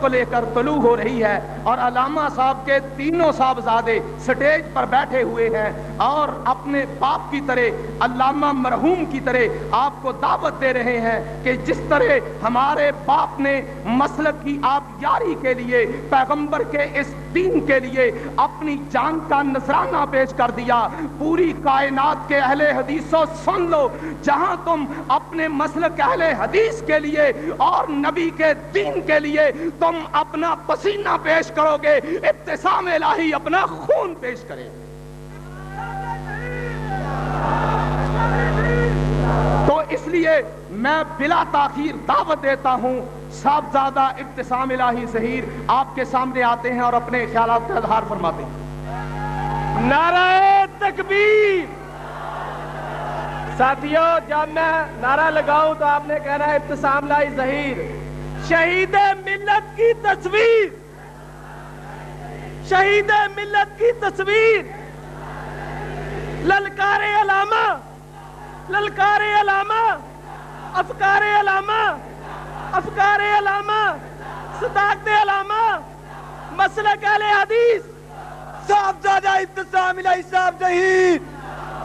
کو لے کر طلوع ہو رہی ہے اور علامہ صاحب کے تینوں صاحبزادے سٹیج پر بیٹھے ہوئے ہیں اور اپنے باپ کی طرح علامہ مرحوم کی طرح آپ کو دعوت دے رہے ہیں کہ جس طرح ہمارے باپ نے مسلک کی آبیاری کے لیے پیغمبر کے اس دین کے لیے اپنی جان کا نذرانہ پیش کر دیا، پوری کائنات کے اہل حدیثوں سن لو، جہاں تم اپنے مسلک اہل حدیث کے لیے اور نبی کے دین کے لیے تم اپنا پسینہ پیش کرو گے، ابتسام الہی اپنا خون پیش کرے۔ تو اس لیے میں بلا تاخیر دعوت دیتا ہوں، صاحبزادہ ابتسام الہی ظہیر آپ کے سامنے آتے ہیں اور اپنے خیالات کا اظہار فرماتے ہیں۔ نعرہ تکبیر۔ ساتھیوں، جب میں نعرہ لگاؤں تو آپ نے کہنا ہے ابتسام الہی ظہیر، شہید ملت کی تصویر، شہید ملت کی تصویر، للکار علامہ، للکار علامہ، افکار علامہ، افکار علامہ، صداقت علامہ، مسلک اہل حدیث، صاحبزادہ ابتسام الہی صاحب ظہیر،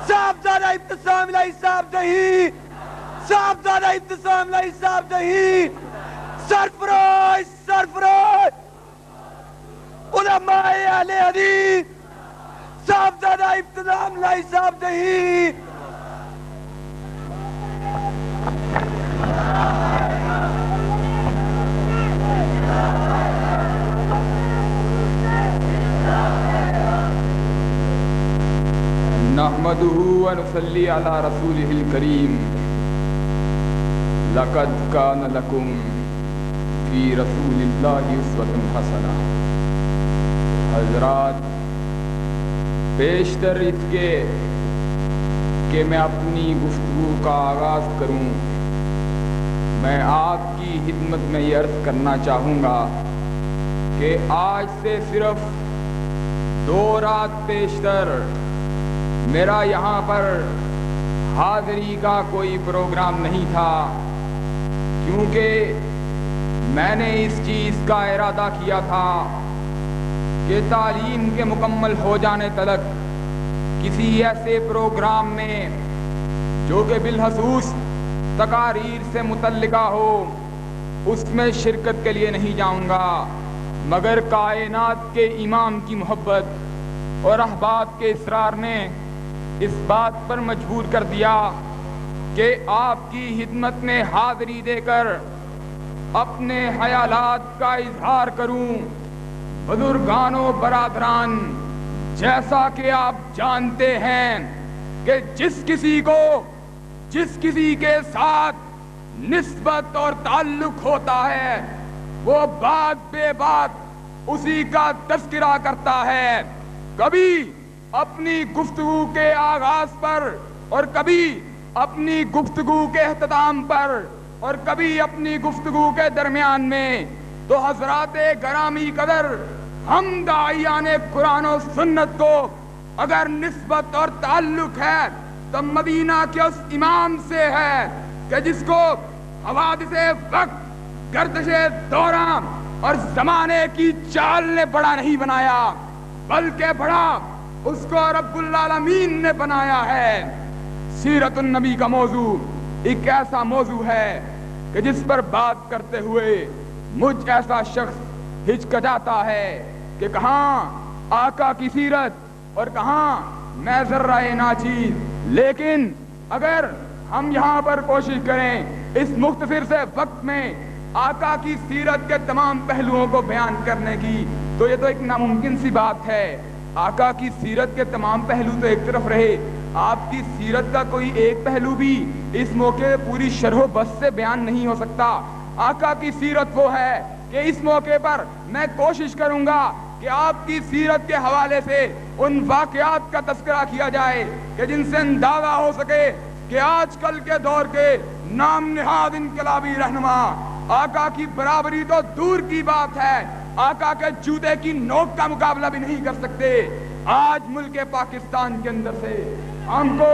صاحبزادہ ابتسام الہی صاحب ظہیر، صاحبزادہ ابتسام الہی صاحب ظہیر، سرفراز سرفراز علماء اہل حدیث، صاحبزادہ ابتسام الہی صاحب ظہیر۔ نحمده ونصلي على رسوله الكريم لقد كان لكم في رسول الله اسوة حسنة۔ حضرات، بیشتر اس کے کہ میں اپنی گفتگو کا آغاز کروں، میں آپ کی خدمت میں یہ عرض کرنا چاہوں گا کہ آج سے صرف 2 رات پیشتر میرا یہاں پر حاضری کا کوئی پروگرام نہیں تھا، کیونکہ میں نے اس چیز کا ارادہ کیا تھا کہ تعلیم کے مکمل ہو جانے تک کسی ایسے پروگرام میں جو کہ بالخصوص تقاریر سے متعلقہ ہو اس میں شرکت کے لیے نہیں جاؤں گا، مگر کائنات کے امام کی محبت اور احباب کے اصرار نے اس بات پر مجبور کر دیا کہ آپ کی خدمت میں حاضری دے کر اپنے خیالات کا اظہار کروں۔ بزرگان و برادران، جیسا کہ آپ جانتے ہیں کہ جس کسی کے ساتھ نسبت اور تعلق ہوتا ہے وہ بات بے بات اسی کا تذکرہ کرتا ہے، کبھی اپنی گفتگو کے آغاز پر اور کبھی اپنی گفتگو کے اختتام پر اور کبھی اپنی گفتگو کے درمیان میں۔ تو حضرات گرامی قدر، ہم داعیان قرآن و سنت کو اگر نسبت اور تعلق ہے تو مدینہ کے اس امام سے ہے کہ جس کو حوادث وقت، گردش دوران اور زمانے کی چال نے بڑا نہیں بنایا، بلکہ بڑا اس کو رب العالمین نے بنایا ہے۔ سیرت النبی کا موضوع ایک ایسا موضوع ہے کہ جس پر بات کرتے ہوئے مجھ ایسا شخص ہچکچاتا ہے کہ کہاں آقا کی سیرت اور کہاں میں ذرہ ناچیز۔ لیکن اگر ہم یہاں پر کوشش کریں اس مختصر سے وقت میں آقا کی سیرت کے تمام پہلوؤں کو بیان کرنے کی تو یہ تو ایک ناممکن سی بات ہے۔ آقا کی سیرت کے تمام پہلو تو ایک طرف رہے، آپ کی سیرت کا کوئی ایک پہلو بھی اس موقع پوری شرح و بسط سے بیان نہیں ہو سکتا۔ آقا کی سیرت وہ ہے کہ اس موقع پر میں کوشش کروں گا کہ آپ کی سیرت کے حوالے سے ان واقعات کا تذکرہ کیا جائے کہ جن سے اندازہ ہو سکے کہ آج کل کے دور کے نام نہاد انقلابی رہنما آقا کی برابری تو دور کی بات ہے، آقا کے جوتے کی نوک کا مقابلہ بھی نہیں کر سکتے۔ آج ملک پاکستان کے اندر سے ہم کو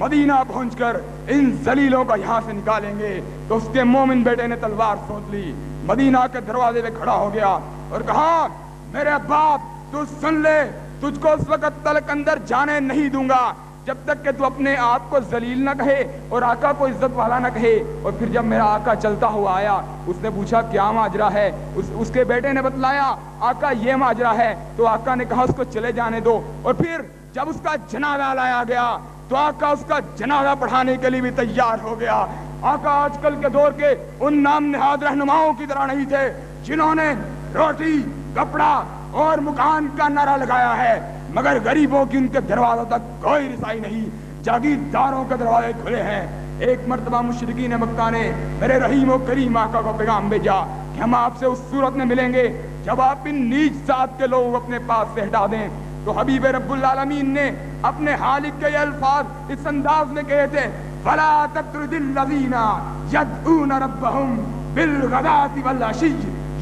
مدینہ پہنچ کر ان ذلیلوں کو یہاں سے نکالیں گے. تو اس کے مومن بیٹے نے تلوار سونت لی, مدینہ کے دروازے پہ کھڑا ہو گیا اور کہا میرے باپ تو سن لے, تجھ کو اس وقت تلک اندر جانے نہیں دوں گا جب تک کہ تو اپنے آپ کو ذلیل نہ کہے اور آقا کو عزت والا نہ کہے. اور پھر جب میرا آقا چلتا ہوا آیا, اس نے پوچھا کیا ماجرا ہے, اس کے بیٹے نے بتلایا آقا یہ ماجرا ہے. تو آقا نے کہا اس کو چلے جانے دو. اور پھر جب اس کا جنازہ لایا گیا تو آقا اس کا جنازہ پڑھانے کے لیے بھی تیار ہو گیا. آقا آج کل کے دور کے ان نام نہاد رہنماؤں کی طرح نہیں تھے جنہوں نے روٹی, کپڑا اور مکان کا نعرہ لگایا ہے, مگر غریبوں کی ان کے دروازوں تک کوئی رسائی نہیں. جاگیرداروں کے دروازے کھلے ہیں. ایک مرتبہ مشرکین مکہ نے میرے رحیم و کریم آقا کو پیغام بھیجا کہ ہم آپ سے اس صورت میں ملیں گے جب آپ ان نیچ ذات کے لوگ اپنے پاس سے ہٹا دیں. تو حبیب رب العالمین نے اپنے خالق کے یہ الفاظ اس انداز میں کہے تھے فلا تطرد الذین یدعون ربهم بالغداة والعشی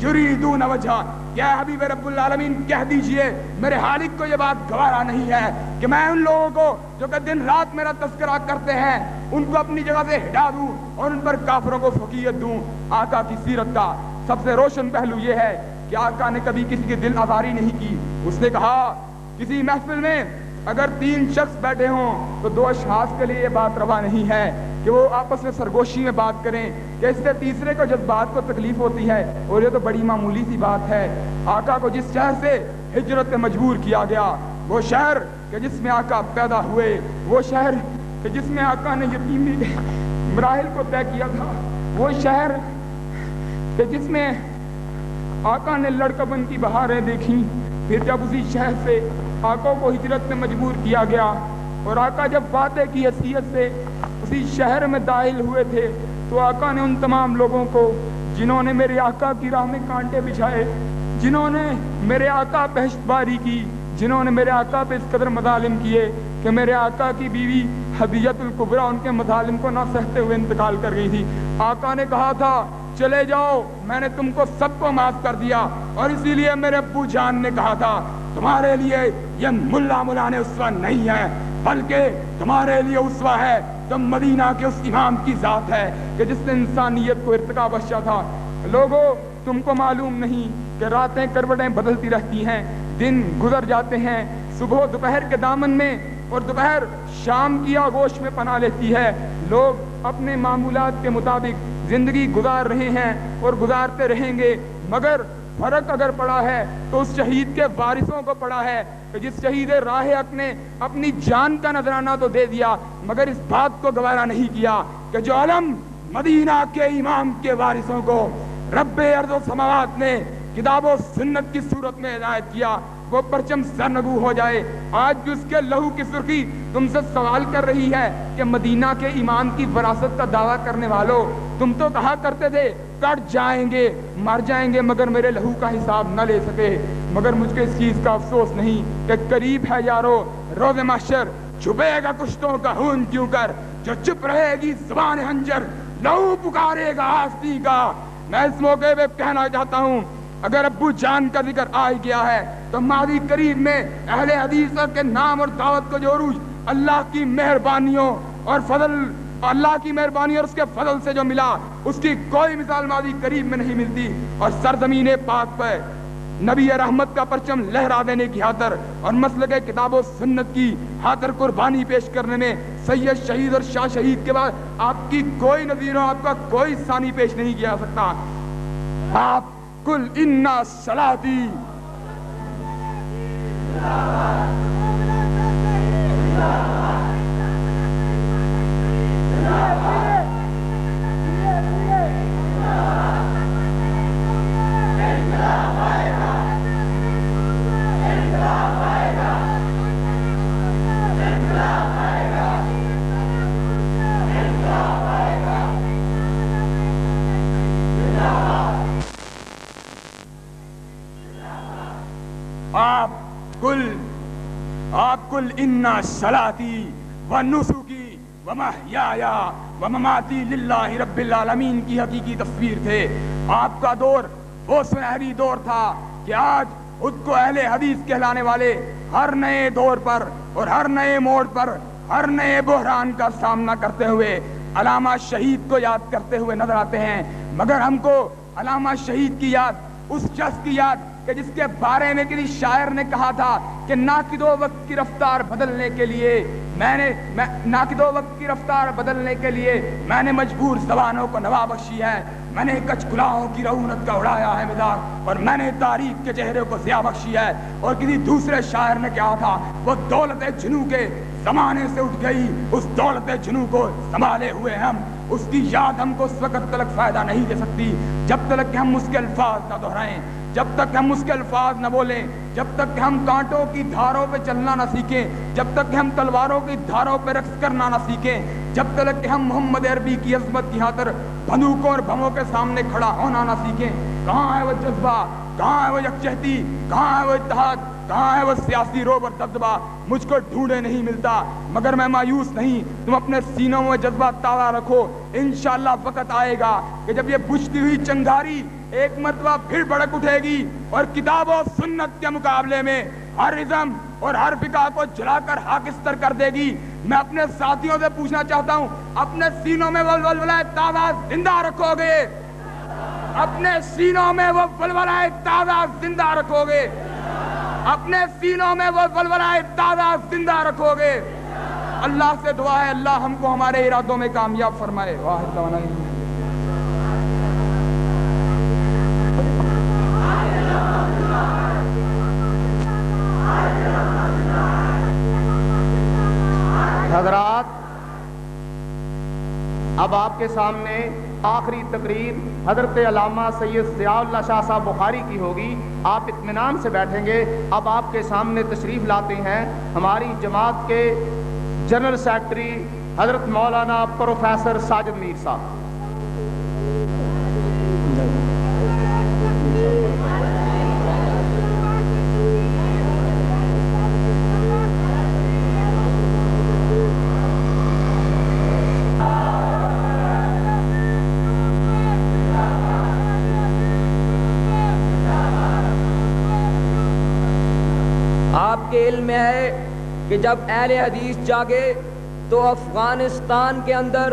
یریدون وجہہ. کیا حبیب رب العالمین کہہ دیجئے میرے خالق کو یہ بات گوارا نہیں ہے کہ میں ان لوگوں کو جو کہ دن رات میرا تذکرہ کرتے ہیں ان کو اپنی جگہ سے ہٹا دوں اور ان پر کافروں کو فوقیت دوں. آقا کی سیرت کا سب سے روشن پہلو یہ ہے کہ آقا نے کبھی کسی کی دل آزاری نہیں کی. اس نے کہا کسی محفل میں اگر 3 شخص بیٹھے ہوں تو 2 اشخاص کے لیے یہ بات روا نہیں ہے کہ وہ آپس میں سرگوشی میں بات کریں کہ اس سے تیسرے کو جذبات کو تکلیف ہوتی ہے, اور یہ تو بڑی معمولی سی بات ہے. آقا کو جس شہر سے ہجرت میں مجبور کیا گیا, وہ شہر کہ جس میں آقا پیدا ہوئے, وہ شہر کہ جس میں آقا نے یتیمی مراحل کو طے کیا تھا, وہ شہر کہ جس میں آقا نے لڑکپن کی بہاریں دیکھیں, پھر جب اسی شہر سے آقا کو ہجرت میں مجبور کیا گیا اور آقا جب فاتح کی حیثیت سے اسی شہر میں داخل ہوئے تھے تو آقا نے ان تمام لوگوں کو جنہوں نے میرے آقا کی راہ میں کانٹے بچھائے, جنہوں نے میرے آقا پہ ہشتباری کی, جنہوں نے میرے آقا پہ اس قدر مظالم کیے کہ میرے آقا کی بیوی حدیجۃ الکبریٰ ان کے مظالم کو نہ سہتے ہوئے انتقال کر گئی تھی. آقا نے کہا تھا چلے جاؤ, میں نے تم کو سب کو معاف کر دیا, اور اسی لیے میرے ابو جان نے کہا تھا تمہارے لیے یہ ملا مولانا اسوہ نہیں ہے بلکہ تمہارے لیے اسوہ ہے تو مدینہ کے اس امام کی ذات ہے کہ جس نے انسانیت کو ارتقا بخشا تھا. لوگوں تم کو معلوم نہیں کہ راتیں کروٹیں بدلتی رہتی ہیں, دن گزر جاتے ہیں, صبح دوپہر کے دامن میں اور دوپہر شام کی آغوش میں پناہ لیتی ہے. لوگ اپنے معمولات کے مطابق زندگی گزار رہے ہیں اور گزارتے رہیں گے, مگر فرق اگر پڑا ہے تو اس شہید کے وارثوں کو پڑا ہے کہ جس شہید راہ حق نے اپنی جان کا نذرانہ تو دے دیا مگر اس بات کو گوارا نہیں کیا کہ جو علم مدینہ کے امام کے وارثوں کو رب ارض و سماوات نے کتاب و سنت کی صورت میں عنایت کیا وہ پرچم سرنگو ہو جائے. آج بھی اس کے لہو کی سرخی تم سے سوال کر رہی ہے کہ مدینہ کے امام کی وراثت کا دعویٰ کرنے والوں, تم تو کہا کرتے تھے کٹ جائیں گے, مر جائیں گے مگر میرے لہو کا حساب نہ لے سکے. مگر مجھ کو اس چیز کا افسوس نہیں کہ قریب ہے یارو روز محشر, چھپے گا کشتوں کا خون کیوں کر, جو چپ رہے گی زبان خنجر, لہو پکارے گا آستی کا. میں اس موقع پہ کہنا چاہتا ہوں اگر ابو جان کا ذکر آ گیا ہے تو ماضی قریب میں اہل حدیث کے نام اور دعوت کو جو عروج اللہ کی مہربانیوں اور فضل, اللہ کی مہربانی اور اس کے فضل سے جو ملا اس کی کوئی مثال ماضی قریب میں نہیں ملتی. اور سرزمین پاک پہ نبی رحمت کا پرچم لہرا دینے کی خاطر اور مسلک کتاب و سنت کی خاطر قربانی پیش کرنے میں سید شہید اور شاہ شہید کے بعد آپ کی کوئی نظیر اور آپ کا کوئی ثانی پیش نہیں کیا سکتا. آپ کل انا صلاتی آپ کل انا صلاتی و نسکی و محیایا و مماتی للہ رب العالمین کی حقیقی تصویر تھے. آپ کا دور وہ سنہری دور تھا کہ آج خود کو اہل حدیث کہلانے والے ہر نئے دور پر اور ہر نئے موڑ پر ہر نئے بحران کا سامنا کرتے ہوئے علامہ شہید کو یاد کرتے ہوئے نظر آتے ہیں، مگر ہم کو علامہ شہید کی یاد، اس شخص کی یاد کہ جس کے بارے میں کسی شاعر نے کہا تھا کہ ناقد و وقت کی رفتار بدلنے کے لیے ناقد و وقت کی رفتار بدلنے کے لیے میں نے مجبور زبانوں کو نوا بخشی ہے، میں نے کچھ گلاہوں کی رعونت کا اڑایا ہے مزاق، اور میں نے تاریخ کے چہرے کو ضیاء بخشی ہے۔ اور کسی دوسرے شاعر نے کہا تھا وہ دولت جنوں کے زمانے سے اٹھ گئی، اس دولت جنوں کو سنبھالے ہوئے ہم، اس کی یاد ہم کو اس وقت تلک فائدہ نہیں دے سکتی جب تک کہ ہم اس کے الفاظ نہ دہرائیں، جب تک ہم اس کے الفاظ نہ بولیں، جب تک کہ ہم کانٹوں کی دھاروں پہ چلنا نہ سیکھیں، جب تک کہ ہم تلواروں کی دھاروں پہ رقص کرنا نہ سیکھیں، جب تک کہ ہم محمد عربی کی عظمت کی خاطر بندوقوں اور بموں کے سامنے کھڑا ہونا نہ سیکھیں۔ کہاں ہے وہ جذبہ، کہاں ہے وہ یکجہتی، کہاں ہے وہ اتحاد، کہاں ہے وہ سیاسی روب اور دبدبہ؟ مجھ کو ڈھونڈے نہیں ملتا، مگر میں مایوس نہیں، تم اپنے سینوں میں جذبہ تازہ رکھو، انشاءاللہ وقت آئے گا کہ جب یہ بجھتی ہوئی چنگاری ایک مرتبہ پھر بھڑک اٹھے گی اور کتاب و سنت کے مقابلے میں ہر ازم اور ہر فقہ کو جلا کر خاکستر کر دے گی۔ میں اپنے ساتھیوں سے پوچھنا چاہتا ہوں، اپنے سینوں میں وہ ولولہ تازہ زندہ رکھو گے؟ اپنے سینوں میں وہ ولولہ تازہ زندہ رکھو گے؟ اپنے سینوں میں وہ ولولہ تازہ زندہ رکھو گے؟ اللہ سے دعا ہے اللہ ہم کو ہمارے ارادوں میں کامیاب فرمائے۔ واحد دعوانا حضرات، اب آپ کے سامنے آخری تقریر حضرت علامہ سید ضیاء اللہ شاہ صاحب بخاری کی ہوگی۔ آپ اطمینان سے بیٹھیں گے۔ اب آپ کے سامنے تشریف لاتے ہیں ہماری جماعت کے جنرل سیکرٹری حضرت مولانا پروفیسر ساجد میر صاحب۔ آپ کے علم میں ہے کہ جب اہل حدیث جاگے تو افغانستان کے اندر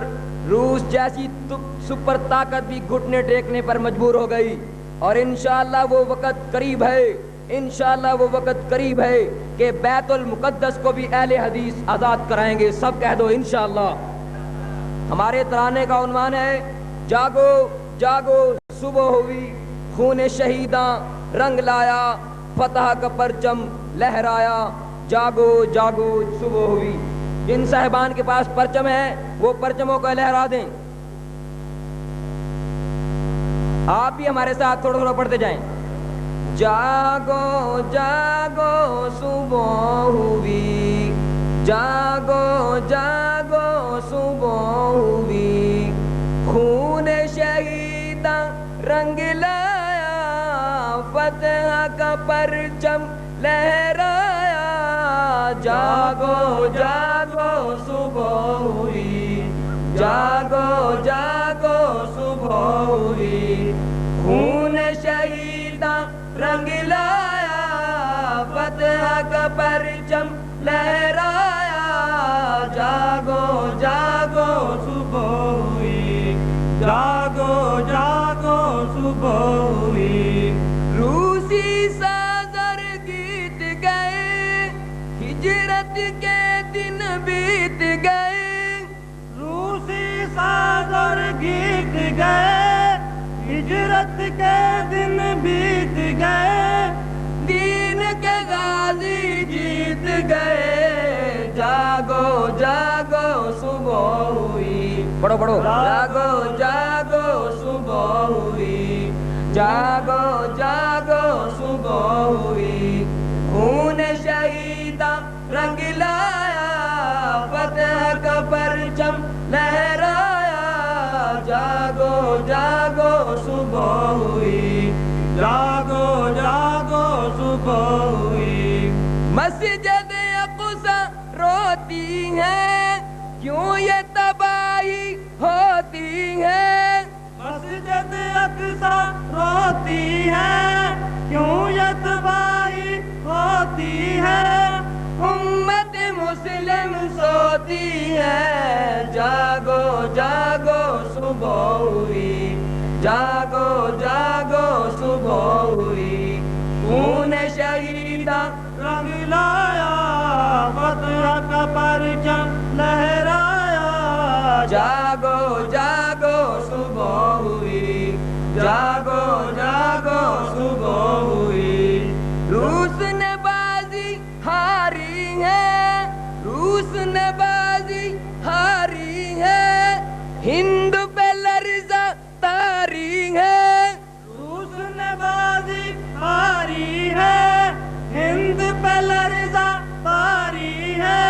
روس جیسی سپر طاقت بھی گھٹنے ٹیکنے پر مجبور ہو گئی، اور انشاءاللہ وہ وقت قریب ہے، انشاءاللہ وہ وقت قریب ہے کہ بیت المقدس کو بھی اہل حدیث آزاد کرائیں گے۔ سب کہہ دو انشاءاللہ۔ ہمارے ترانے کا عنوان ہے جاگو جاگو صبح ہوئی، خون شہیداں رنگ لایا، فتح کا پرچم لہرایا، جاگو جاگو صبح ہوئی۔ جن صاحبان کے پاس پرچم ہے وہ پرچموں کو لہرا دیں۔ آپ بھی ہمارے ساتھ تھوڑا تھوڑا پڑھتے جائیں۔ جاگو جاگو صبح ہوئی، جاگو جاگو صبح ہوئی، خون شہیداں رنگ لایا، فتح کا پرچم لہرایا، جاگو جاگو صبح ہوئی، جاگو جاگو صبح ہوئی، خون شہیداں رنگ لایا، فتح کا پرچم لہرایا، جاگو جاگو صبح ہوئی، جاگو جاگو صبح ہوئی، روسی سازر گیت گئے، ہجرت کے دن بیت گئے، روسی سازر گیت گئے، ہجرت کے دن بیت گئے، دین کے غازی جیت گئے، جاگو جاگو صبح ہوئی، پڑھو پڑھو، جاگو جاگو صبح ہوئی، جاگو جاگو صبح ہوئی، خون شہیداں رنگ لایا، فتح کا پرچم لہرایا، جاگو جاگو صبح ہوئی، جاگو جاگو صبح ہوئی، مسجد اقصی روتی ہے، کیوں یہ تباہی ہوتی ہے، مسجد اقصی روتی ہے، کیوں یہ تباہی ہوتی ہے، امت مسلم شمس ہوتی ہے، جاگو جاگو صبح ہوئی، جاگو جاگو صبح ہوئی، خون شہیدہ رنگ لایا، فتح کا پرچم لہرایا، جاگو جاگو صبح ہوئی، جاگو جاگو صبح ہوئی، روس نے بازی ہاری ہے، روس نے بازی ہاری ہے، ہند پہ لرزہ تاری ہے، روس نے بازی ہاری ہے، ہند پہ لرزہ تاری ہے،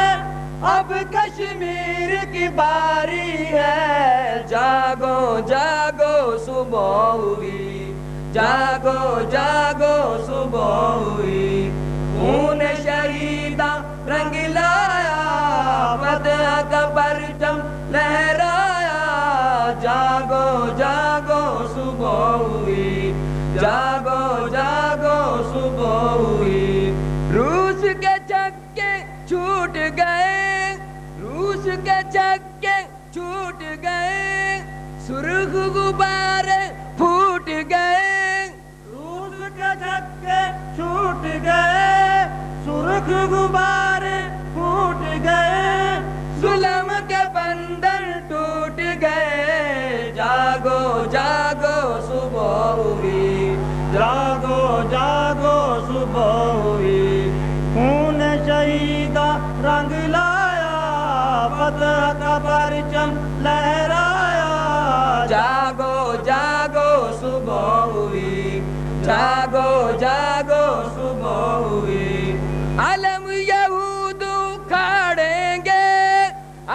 اب کشمیر کی باری ہے، جاگو جاگو صبح ہوئی، جاگو جاگو صبح ہوئی، خون شہیدہ رنگ لایا، فتح کا پرچم لہرایا، جاگو جاگو صبح ہوئی، جاگو جاگو صبح ہوئی، روس کے چکے چھوٹ گئے، روس کے چکے چھوٹ گئے، سرخ غبارے پھوٹ گئے، روس کے چکے چھوٹ گئے، سرخ غبارے پھوٹ گئے، ظلم کے بندر ٹوٹ گئے، جاگو جاگو صبح ہوئی، جاگو جاگو صبح ہوئی، خون شہیدہ رنگ لایا، فتح کا پرچم لہرایا، جاگو جاگو صبح ہوئی، جاگو جاگو صبح ہوئی، علم یہود کھاڑیں گے،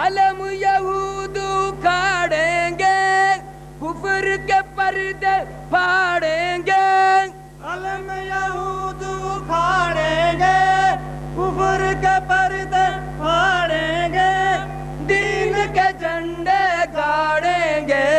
علم یہود کھاڑیں گے، کفر کے پردے پھاڑیں گے، علم یہود کھاڑیں گے، کفر کے پردے پھاڑیں گے، دین کے جھنڈے گاڑیں گے،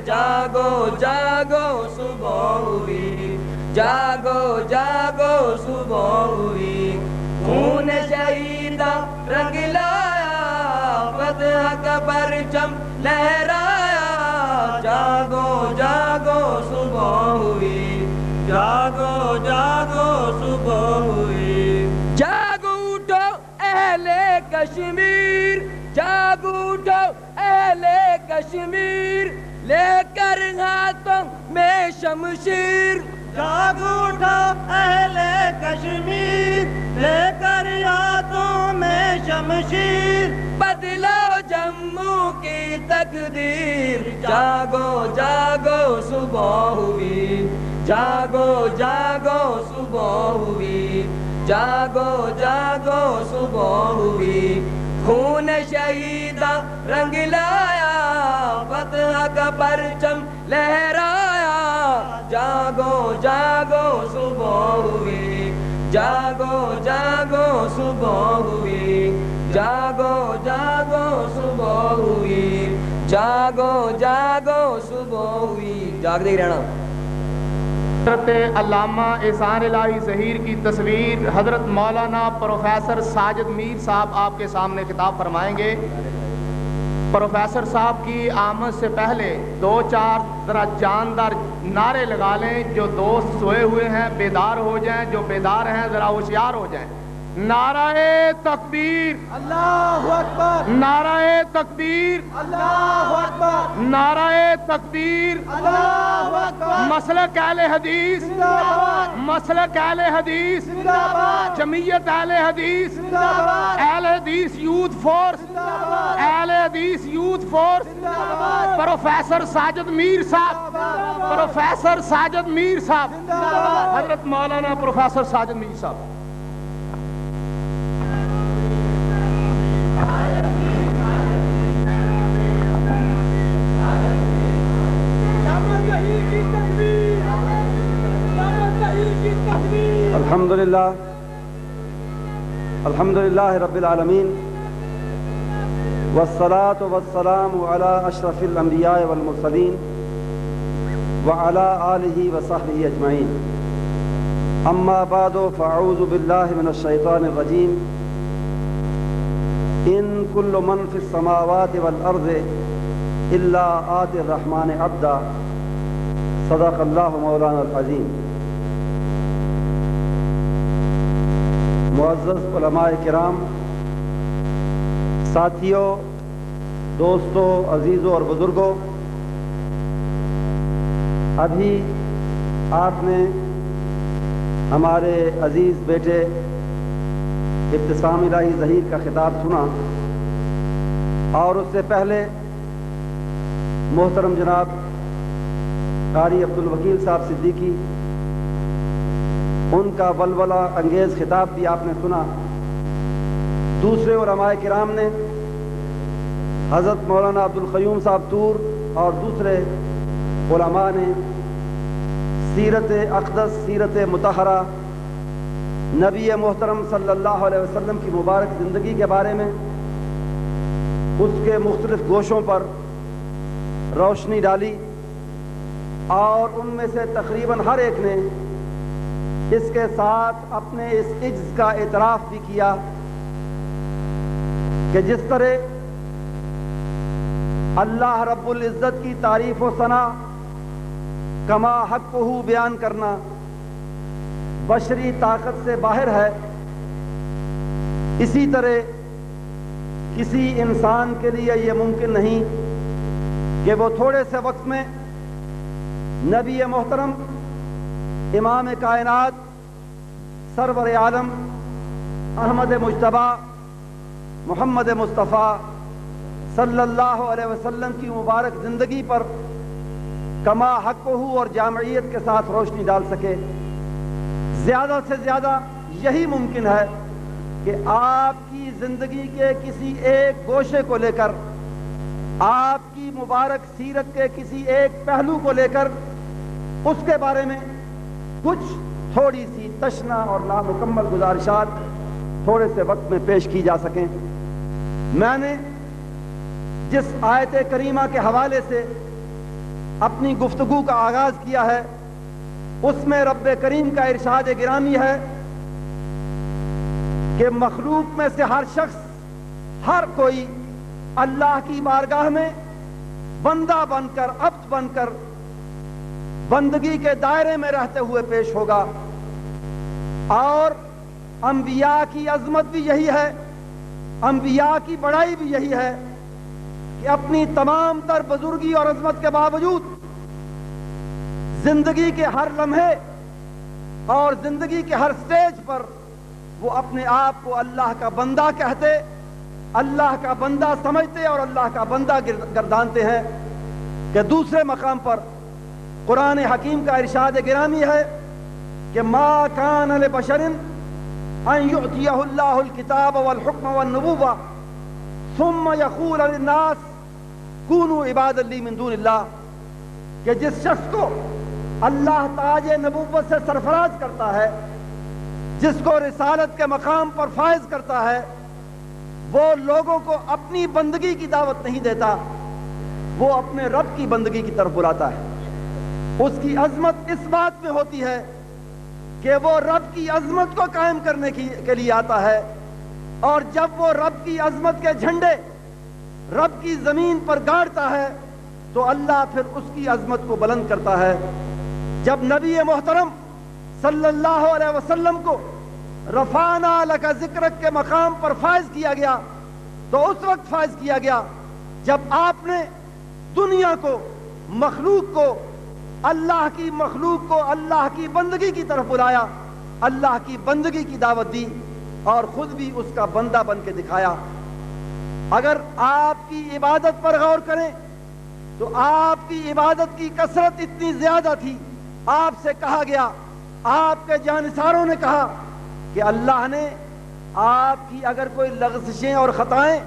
جاگو جاگو صبح ہوئی، جاگو جاگو صبح ہوئی، خون شہیدہ رنگ لایا، فتح کا پرچم لہرایا، جاگو جاگو صبح ہوئی، جاگو جاگو صبح ہوئی، جاگو اٹھو اہل کشمیر، جاگو اٹھو اہل کشمیر، لے کر ہاتھوں میں شمشیر، جاگو اٹھو اہل کشمیر، لے کر ہاتھوں میں شمشیر، بدلو جموں کی تقدیر، جاگو جاگو صبح ہوئی، جاگو جاگو صبح ہوئی، جاگو جاگو صبح ہوئی، خون شہیدہ رنگ لایا، فتح کا پرچم لہرایا، جاگو جاگو صبح ہوئی، جاگو جاگو صبح ہوئی، جاگو جاگو صبح ہوئی، جاگو جاگو صبح ہوئی، جاگتے ہی رہنا۔ حضرت علامہ احسان الہی ظہیر کی تصویر حضرت مولانا پروفیسر ساجد میر صاحب آپ کے سامنے خطاب فرمائیں گے۔ پروفیسر صاحب کی آمد سے پہلے دو چار ذرا جاندار نعرے لگا لیں، جو دوست سوئے ہوئے ہیں بیدار ہو جائیں، جو بیدار ہیں ذرا ہوشیار ہو جائیں۔ نعرہ تکبیر، اللہ اکبر، نعرہ تکبیر، اللہ اکبر، نعرہ تکبیر، اللہ اکبر، مسلک اہل حدیث، زندہ باد، مسلک اہل حدیث، زندہ باد، جمعیت اہل حدیث، زندہ باد، اہل حدیث یوتھ فورس، زندہ باد، اہل حدیث یوتھ فورس، زندہ باد، پروفیسر ساجد میر صاحب، پروفیسر ساجد میر صاحب، زندہ باد، حضرت مولانا پروفیسر ساجد میر صاحب۔ الحمد للہ رب العالمین، والصلاة والسلام علی اشرف الانبیاء والمرسلین وعلی آلہ وصحبہ اجمعین، اما بعد فاعوذ باللہ من الشیطان الرجیم، ان کل من فی السماوات والارض الا آتی الرحمن عبدا صدق اللہ مولانا العظیم۔ معزز علماء کرام، ساتھیوں، دوستوں، عزیزوں اور بزرگوں، ابھی آپ نے ہمارے عزیز بیٹے ابتسام الہی ظہیر کا خطاب سنا، اور اس سے پہلے محترم جناب قاری عبدالوکیل صاحب صدیقی، ان کا ولولہ انگیز خطاب بھی آپ نے سنا۔ دوسرے علماء کرام نے، حضرت مولانا عبدالقیوم صاحب طور اور دوسرے علماء نے سیرت اقدس، سیرت مطہرہ، نبی محترم صلی اللہ علیہ وسلم کی مبارک زندگی کے بارے میں، اس کے مختلف گوشوں پر روشنی ڈالی، اور ان میں سے تقریباً ہر ایک نے اس کے ساتھ اپنے اس عجز کا اعتراف بھی کیا کہ جس طرح اللہ رب العزت کی تعریف و ثنا کما حقہ بیان کرنا بشری طاقت سے باہر ہے، اسی طرح کسی انسان کے لیے یہ ممکن نہیں کہ وہ تھوڑے سے وقت میں نبی محترم، امام کائنات، سرور عالم احمد مجتبیٰ محمد مصطفیٰ صلی اللہ علیہ وسلم کی مبارک زندگی پر کما حقہ اور جامعیت کے ساتھ روشنی ڈال سکے۔ زیادہ سے زیادہ یہی ممکن ہے کہ آپ کی زندگی کے کسی ایک گوشے کو لے کر، آپ کی مبارک سیرت کے کسی ایک پہلو کو لے کر، اس کے بارے میں کچھ تھوڑی سی تشنہ اور نامکمل گزارشات تھوڑے سے وقت میں پیش کی جا سکیں۔ میں نے جس آیت کریمہ کے حوالے سے اپنی گفتگو کا آغاز کیا ہے، اس میں رب کریم کا ارشاد گرامی ہے کہ مخلوق میں سے ہر شخص، ہر کوئی اللہ کی بارگاہ میں بندہ بن کر، عبد بن کر، بندگی کے دائرے میں رہتے ہوئے پیش ہوگا۔ اور انبیاء کی عظمت بھی یہی ہے، انبیاء کی بڑائی بھی یہی ہے کہ اپنی تمام تر بزرگی اور عظمت کے باوجود زندگی کے ہر لمحے اور زندگی کے ہر سٹیج پر وہ اپنے آپ کو اللہ کا بندہ کہتے، اللہ کا بندہ سمجھتے اور اللہ کا بندہ گردانتے ہیں۔ کہ دوسرے مقام پر قرآن حکیم کا ارشاد گرامی ہے کہ ما کان لبشر ان یؤتیہ اللہ الکتاب والحکم والنبوہ ثم یقول للناس کونوا عبادا لی من دون اللہ، کہ جس شخص کو اللہ تاج نبوت سے سرفراز کرتا ہے، جس کو رسالت کے مقام پر فائز کرتا ہے، وہ لوگوں کو اپنی بندگی کی دعوت نہیں دیتا، وہ اپنے رب کی بندگی کی طرف بلاتا ہے۔ اس کی عظمت اس بات میں ہوتی ہے کہ وہ رب کی عظمت کو قائم کرنے کے لیے آتا ہے، اور جب وہ رب کی عظمت کے جھنڈے رب کی زمین پر گاڑتا ہے تو اللہ پھر اس کی عظمت کو بلند کرتا ہے۔ جب نبی محترم صلی اللہ علیہ وسلم کو رفعنا لک ذکرک کے مقام پر فائز کیا گیا تو اس وقت فائز کیا گیا جب آپ نے دنیا کو، مخلوق کو، اللہ کی مخلوق کو اللہ کی بندگی کی طرف بلایا، اللہ کی بندگی کی دعوت دی اور خود بھی اس کا بندہ بن کے دکھایا۔ اگر آپ کی عبادت پر غور کریں تو آپ کی عبادت کی کثرت اتنی زیادہ تھی، آپ سے کہا گیا، آپ کے جانثاروں نے کہا کہ اللہ نے آپ کی اگر کوئی لغزشیں اور خطائیں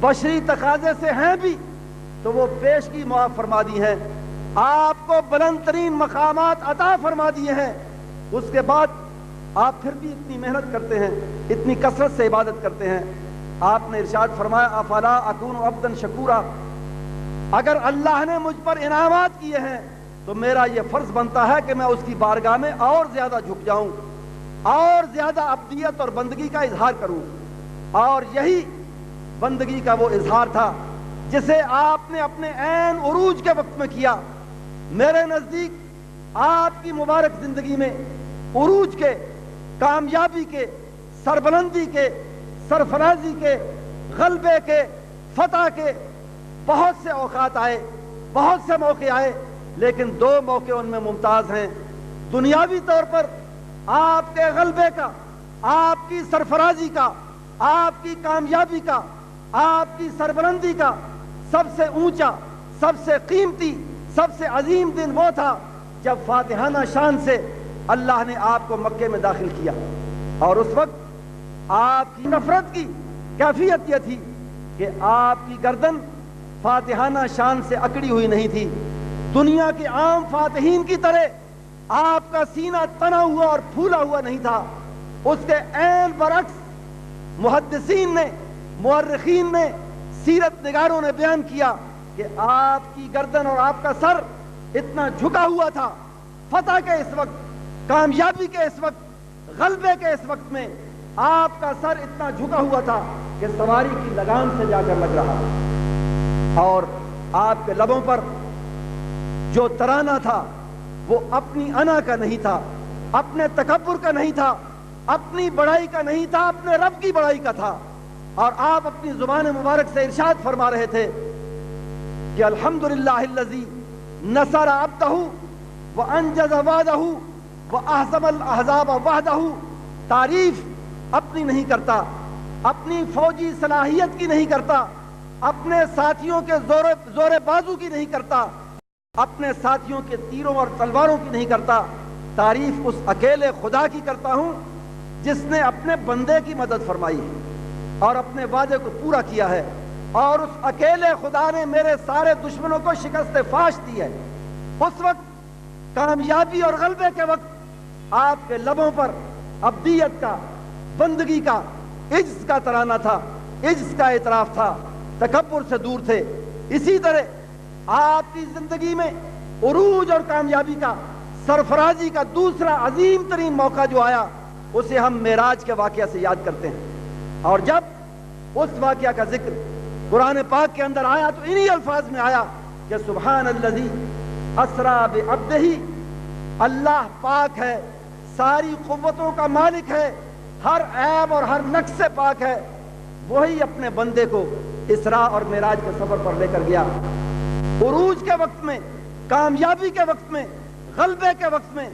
بشری تقاضے سے ہیں بھی تو وہ پیشگی معاف فرما دی ہیں، آپ کو بلند ترین مقامات عطا فرما دیے ہیں، اس کے بعد آپ پھر بھی اتنی محنت کرتے ہیں، اتنی کثرت سے عبادت کرتے ہیں۔ آپ نے ارشاد فرمایا افلا اکون عبدا شکورا، اگر اللہ نے مجھ پر انعامات کیے ہیں تو میرا یہ فرض بنتا ہے کہ میں اس کی بارگاہ میں اور زیادہ جھک جاؤں، اور زیادہ عبدیت اور بندگی کا اظہار کروں۔ اور یہی بندگی کا وہ اظہار تھا جسے آپ نے اپنے عین عروج کے وقت میں کیا۔ میرے نزدیک آپ کی مبارک زندگی میں عروج کے، کامیابی کے، سربلندی کے، سرفرازی کے، غلبے کے، فتح کے بہت سے اوقات آئے، بہت سے موقع آئے، لیکن دو موقع ان میں ممتاز ہیں۔ دنیاوی طور پر آپ کے غلبے کا، آپ کی سرفرازی کا، آپ کی کامیابی کا، آپ کی سربلندی کا سب سے اونچا، سب سے قیمتی، سب سے عظیم دن وہ تھا جب فاتحانہ شان سے اللہ نے آپ کو مکے میں داخل کیا، اور اس وقت آپ کی نفرت کی کیفیت یہ تھی کہ آپ کی گردن فاتحانہ شان سے اکڑی ہوئی نہیں تھی۔ دنیا کے عام فاتحین کی طرح آپ کا سینہ تنا ہوا اور پھولا ہوا نہیں تھا، اس کے عین برعکس محدثین نے، مورخین نے، سیرت نگاروں نے بیان کیا کہ آپ کی گردن اور آپ کا سر اتنا جھکا ہوا تھا۔ فتح کے اس وقت، کامیابی کے اس وقت، غلبے کے اس وقت میں آپ کا سر اتنا جھکا ہوا تھا کہ سواری کی لگام سے جا کر لگ رہا، اور آپ کے لبوں پر جو ترانہ تھا وہ اپنی انا کا نہیں تھا، اپنے تکبر کا نہیں تھا، اپنی بڑائی کا نہیں تھا، اپنے رب کی بڑائی کا تھا۔ اور آپ اپنی زبان مبارک سے ارشاد فرما رہے تھے کہ الحمدللہ الذی نصر عبدہ وانجز وعدہ واہزم الاحزاب وحدہ۔ تعریف اپنی نہیں کرتا، اپنی فوجی صلاحیت کی نہیں کرتا، اپنے ساتھیوں کے زور بازو کی نہیں کرتا، اپنے ساتھیوں کے تیروں اور تلواروں کی نہیں کرتا، تعریف اس اکیلے خدا کی کرتا ہوں جس نے اپنے بندے کی مدد فرمائی ہے اور اپنے وعدے کو پورا کیا ہے، اور اس اکیلے خدا نے میرے سارے دشمنوں کو شکست فاش دی ہے۔ اس وقت کامیابی اور غلبے کے وقت آپ کے لبوں پر عبدیت کا، بندگی کا، عجز کا ترانہ تھا، عجز کا اعتراف تھا، تکبر سے دور تھے۔ اسی طرح آپ کی زندگی میں عروج اور کامیابی کا، سرفرازی کا دوسرا عظیم ترین موقع جو آیا اسے ہم معراج کے واقعہ سے یاد کرتے ہیں، اور جب اس واقعہ کا ذکر قرآن پاک کے اندر آیا تو انہی الفاظ میں آیا کہ سبحان الذی اسریٰ بعبدہ، اللہ پاک ہے، ساری قوتوں کا مالک ہے، ہر عیب اور ہر نقص سے پاک ہے، وہی اپنے بندے کو اسراء اور معراج کے سفر پر لے کر گیا۔ عروج کے وقت میں، کامیابی کے وقت میں، غلبے کے وقت میں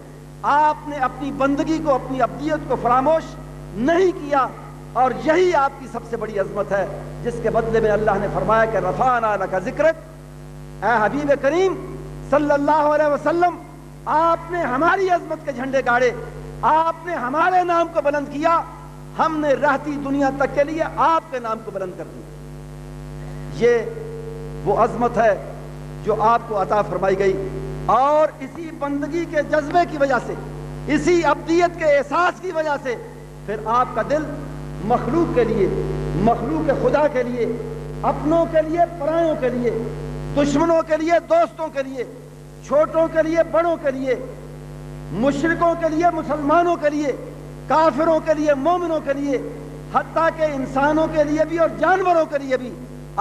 آپ نے اپنی بندگی کو، اپنی عبدیت کو فراموش نہیں کیا، اور یہی آپ کی سب سے بڑی عظمت ہے جس کے بدلے میں اللہ نے فرمایا کہ رفعنا لک ذکرک، اے حبیب کریم صلی اللہ علیہ وسلم، آپ نے ہماری عظمت کے جھنڈے گاڑے، آپ نے ہمارے نام کو بلند کیا، ہم نے رہتی دنیا تک کے لیے آپ کے نام کو بلند کر دیا۔ یہ وہ عظمت ہے جو آپ کو عطا فرمائی گئی، اور اسی بندگی کے جذبے کی وجہ سے، اسی عبدیت کے احساس کی وجہ سے پھر آپ کا دل مخلوق کے لیے، مخلوق خدا کے لیے، اپنوں کے لیے، پرایوں کے لیے، دشمنوں کے لیے، دوستوں کے لیے، چھوٹوں کے لیے، بڑوں کے لیے، مشرکوں کے لیے، مسلمانوں کے لیے، کافروں کے لیے، مومنوں کے لیے، حتیٰ کہ انسانوں کے لیے بھی اور جانوروں کے لیے بھی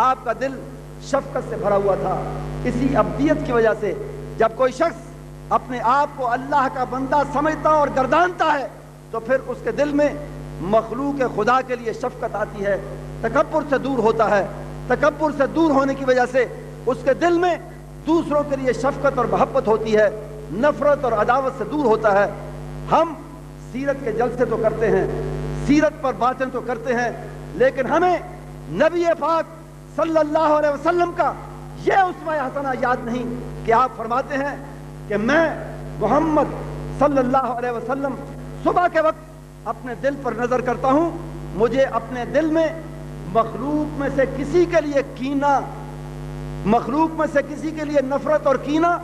آپ کا دل شفقت سے بھرا ہوا تھا۔ اسی عبدیت کی وجہ سے جب کوئی شخص اپنے آپ کو اللہ کا بندہ سمجھتا اور گردانتا ہے تو پھر اس کے دل میں مخلوق خدا کے لیے شفقت آتی ہے، تکبر سے دور ہوتا ہے۔ تکبر سے دور ہونے کی وجہ سے اس کے دل میں دوسروں کے لیے شفقت اور محبت ہوتی ہے، نفرت اور عداوت سے دور ہوتا ہے۔ ہم سیرت کے جلسے تو کرتے ہیں، سیرت پر باتیں تو کرتے ہیں، لیکن ہمیں نبی پاک صلی اللہ علیہ وسلم کا یہ اسوہ حسنہ یاد نہیں کہ آپ فرماتے ہیں کہ میں محمد صلی اللہ علیہ وسلم صبح کے وقت اپنے دل پر نظر کرتا ہوں، مجھے اپنے دل میں مخلوق میں سے کسی کے لیے کینہ، مخلوق میں سے کسی کے لیے نفرت اور کینہ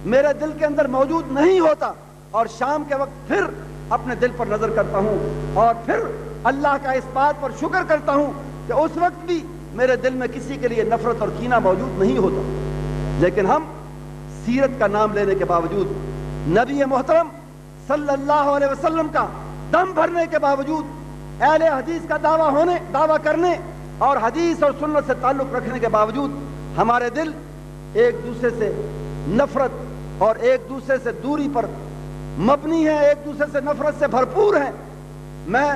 میرے دل کے اندر موجود نہیں ہوتا، اور شام کے وقت پھر اپنے دل پر نظر کرتا ہوں اور پھر اللہ کا اس بات پر شکر کرتا ہوں کہ اس وقت بھی میرے دل میں کسی کے لیے نفرت اور کینہ موجود نہیں ہوتا۔ لیکن ہم سیرت کا نام لینے کے باوجود، نبی محترم صلی اللہ علیہ وسلم کا دم بھرنے کے باوجود، اہل حدیث کا دعویٰ کرنے اور حدیث اور سنت سے تعلق رکھنے کے باوجود ہمارے دل ایک دوسرے سے نفرت اور ایک دوسرے سے دوری پر مبنی ہے، ایک دوسرے سے نفرت سے بھرپور ہیں۔ میں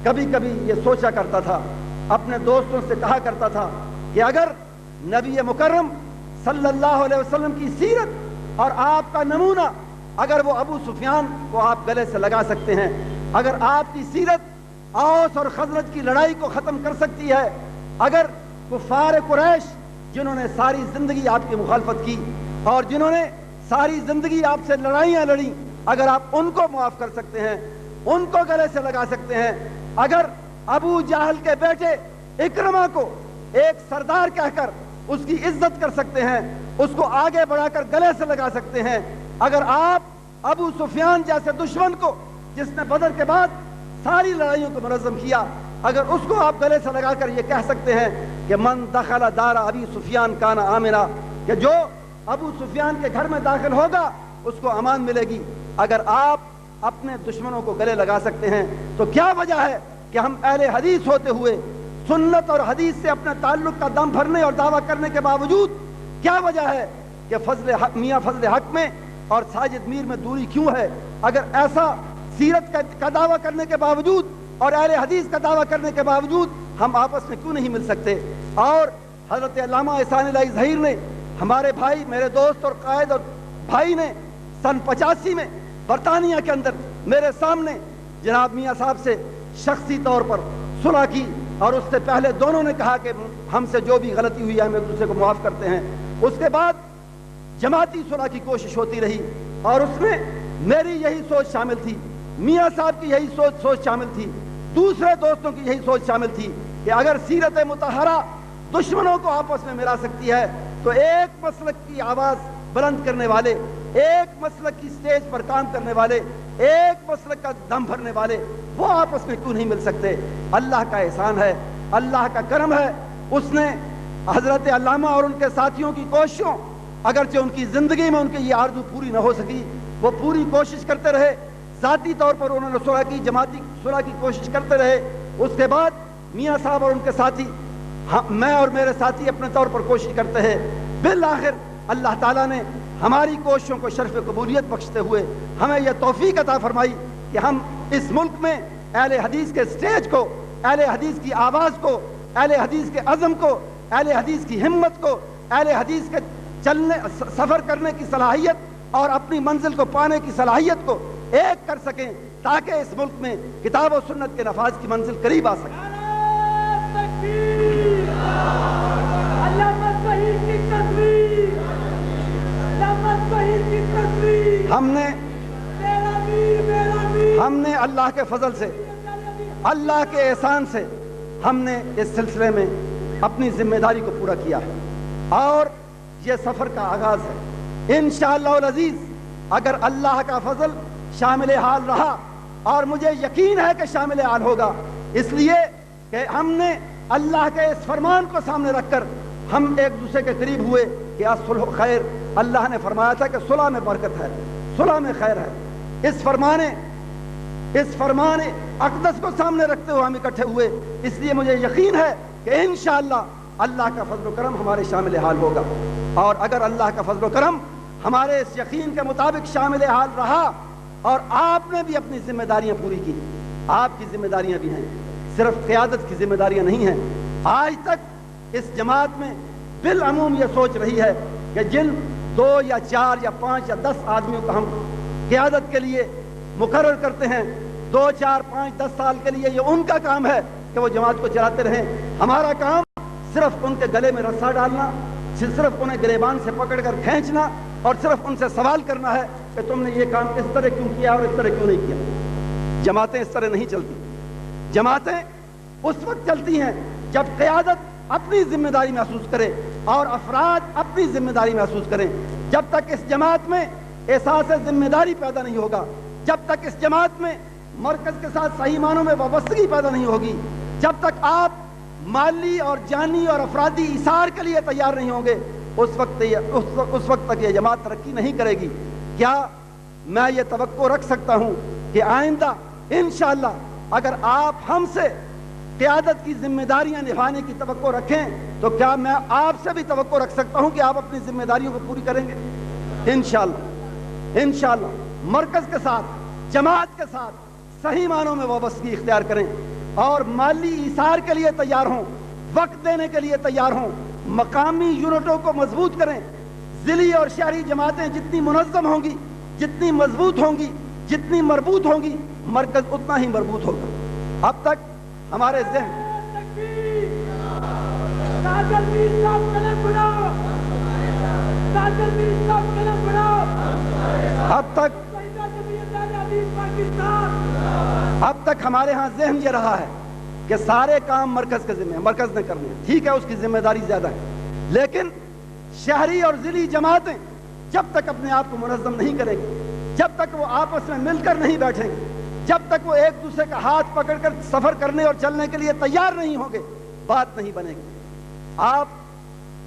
کبھی کبھی یہ سوچا کرتا تھا، اپنے دوستوں سے کہا کرتا تھا کہ اگر نبی مکرم صلی اللہ علیہ وسلم کی سیرت اور آپ کا نمونہ اگر وہ ابو سفیان کو آپ گلے سے لگا سکتے ہیں، اگر آپ کی سیرت اوس اور خزرج کی لڑائی کو ختم کر سکتی ہے، اگر کفار قریش جنہوں نے ساری زندگی آپ کی مخالفت کی اور جنہوں نے ساری زندگی آپ سے لڑائیاں لڑیں، اگر آپ ان کو معاف کر سکتے ہیں، ان کو گلے سے لگا سکتے ہیں، اگر ابو جہل کے بیٹے اکرمہ کو ایک سردار کہہ کر اس کی عزت کر سکتے ہیں، اس کو آگے بڑھا کر گلے سے لگا سکتے ہیں، اگر آپ ابو سفیان جیسے دشمن کو جس نے بدر کے بعد ساری لڑائیوں کو منظم کیا، اگر اس کو آپ گلے سے لگا کر یہ کہہ سکتے ہیں کہ من دخل دار ابی سفیان کان آمنا، کہ جو ابو سفیان کے گھر میں داخل ہوگا اس کو امان ملے گی، اگر آپ اپنے دشمنوں کو گلے لگا سکتے ہیں تو کیا وجہ ہے کہ ہم اہل حدیث ہوتے ہوئے سنت اور حدیث سے اپنے تعلق کا دم بھرنے اور دعویٰ کرنے کے باوجود کیا وجہ ہے کہ میاں فضل حق میں اور ساجد میر میں دوری کیوں ہے؟ اگر ایسا سیرت کا دعویٰ کرنے کے باوجود اور اہل حدیث کا دعویٰ کرنے کے باوجود ہم آپس میں کیوں نہیں مل سکتے؟ اور حضرت علامہ احسان الہی ظہیر نے، ہمارے بھائی، میرے دوست اور قائد اور بھائی نے سن 85 میں برطانیہ کے اندر میرے سامنے جناب میاں صاحب سے شخصی طور پر صلح کی، اور اس سے پہلے دونوں نے کہا کہ ہم سے جو بھی غلطی ہوئی ہے ہم ایک دوسرے کو معاف کرتے ہیں۔ اس کے بعد جماعتی صلح کی کوشش ہوتی رہی اور اس میں میری یہی سوچ شامل تھی، میاں صاحب کی یہی سوچ شامل تھی، دوسرے دوستوں کی یہی سوچ شامل تھی کہ اگر سیرت مطہرہ دشمنوں کو آپس میں ملا سکتی ہے تو ایک مسلک کی آواز بلند کرنے والے، ایک مسلک کی سٹیج پر کام کرنے والے، ایک مسلک کا دم بھرنے والے وہ آپس میں کیوں نہیں مل سکتے؟ اللہ کا احسان ہے، اللہ کا کرم ہے، اس نے حضرت علامہ اور ان کے ساتھیوں کی کوششوں، اگرچہ ان کی زندگی میں ان کی یہ آرزو پوری نہ ہو سکی، وہ پوری کوشش کرتے رہے، ذاتی طور پر انہوں نے صلح کی، جماعتی صلح کی کوشش کرتے رہے۔ اس کے بعد میاں صاحب اور ان کے ساتھی، میں اور میرے ساتھی اپنے طور پر کوشش کرتے ہیں، بالآخر اللہ تعالیٰ نے ہماری کوششوں کو شرف قبولیت بخشتے ہوئے ہمیں یہ توفیق عطا فرمائی کہ ہم اس ملک میں اہل حدیث کے سٹیج کو، اہل حدیث کی آواز کو، اہل حدیث کے عزم کو، اہل حدیث کی ہمت کو، اہل حدیث کے سفر کرنے کی صلاحیت اور اپنی منزل کو پانے کی صلاحیت کو ایک کر سکیں تاکہ اس ملک میں کتاب و سنت کے نفاذ کی منزل قریب آ سکے۔ ہم نے اللہ کے فضل سے، اللہ کے احسان سے ہم نے اس سلسلے میں اپنی ذمہ داری کو پورا کیا ہے اور یہ سفر کا آغاز ہے۔ انشاءاللہ العزیز اگر اللہ کا فضل شامل حال رہا، اور مجھے یقین ہے کہ شامل حال ہوگا، اس لیے کہ ہم نے اللہ کے اس فرمان کو سامنے رکھ کر ہم ایک دوسرے کے قریب ہوئے کہ الصلح خیر، اللہ نے فرمایا تھا کہ صلح میں برکت ہے، صلح میں خیر ہے۔ اس فرمان اقدس کو سامنے رکھتے ہوئے ہم اکٹھے ہوئے، اس لیے مجھے یقین ہے کہ انشاءاللہ اللہ کا فضل و کرم ہمارے شامل حال ہوگا، اور اگر اللہ کا فضل و کرم ہمارے اس یقین کے مطابق شامل حال رہا اور آپ نے بھی اپنی ذمہ داریاں پوری کی، آپ کی ذمہ داریاں بھی ہیں، صرف قیادت کی ذمہ داریاں نہیں ہیں۔ آج تک اس جماعت میں بالعموم یہ سوچ رہی ہے کہ جن 2 یا 4 یا 5 یا 10 آدمیوں کو ہم قیادت کے لیے مقرر کرتے ہیں، 2 4 5 10 سال کے لیے یہ ان کا کام ہے کہ وہ جماعت کو چلاتے رہیں، ہمارا کام صرف ان کے گلے میں رسا ڈالنا، صرف انہیں گریبان سے پکڑ کر کھینچنا اور صرف ان سے سوال کرنا ہے کہ تم نے یہ کام اس طرح کیوں کیا اور اس طرح کیوں نہیں کیا۔ جماعتیں اس طرح نہیں چلتی، جماعتیں اس وقت چلتی ہیں جب قیادت اپنی ذمہ داری محسوس کرے اور افراد اپنی ذمہ داری محسوس کریں۔ جب تک اس جماعت میں احساس ذمہ داری پیدا نہیں ہوگا، جب تک اس جماعت میں مرکز کے ساتھ صحیح معنوں میں وابستگی پیدا نہیں ہوگی، جب تک آپ مالی اور جانی اور افرادی ایثار کے لیے تیار نہیں ہوں گے، اس وقت تک یہ جماعت ترقی نہیں کرے گی۔ کیا میں یہ توقع رکھ سکتا ہوں کہ آئندہ انشاءاللہ اگر آپ ہم سے قیادت کی ذمہ داریاں نبھانے کی توقع رکھیں تو کیا میں آپ سے بھی توقع رکھ سکتا ہوں کہ آپ اپنی ذمہ داریوں کو پوری کریں گے؟ انشاءاللہ مرکز کے ساتھ، جماعت کے ساتھ صحیح معنوں میں وابستگی اختیار کریں اور مالی ایثار کے لیے تیار ہوں، وقت دینے کے لیے تیار ہوں، مقامی یونٹوں کو مضبوط کریں۔ ضلعی اور شہری جماعتیں جتنی منظم ہوں گی، جتنی مضبوط ہوں گی، جتنی مربوط ہوں گی، مرکز اتنا ہی مربوط ہوگا۔ اب تک ہمارے ذہن اب تک ہمارے ہاں ذہن یہ رہا ہے کہ سارے کام مرکز کے ذمہ ہیں، مرکز نے کرنے ہیں، ٹھیک ہے اس کی ذمہ داری زیادہ ہے، لیکن شہری اور ضلعی جماعتیں جب تک اپنے آپ کو منظم نہیں کریں گی، جب تک وہ آپس میں مل کر نہیں بیٹھیں گے، جب تک وہ ایک دوسرے کا ہاتھ پکڑ کر سفر کرنے اور چلنے کے لیے تیار نہیں ہوں گے، بات نہیں بنے گی۔ آپ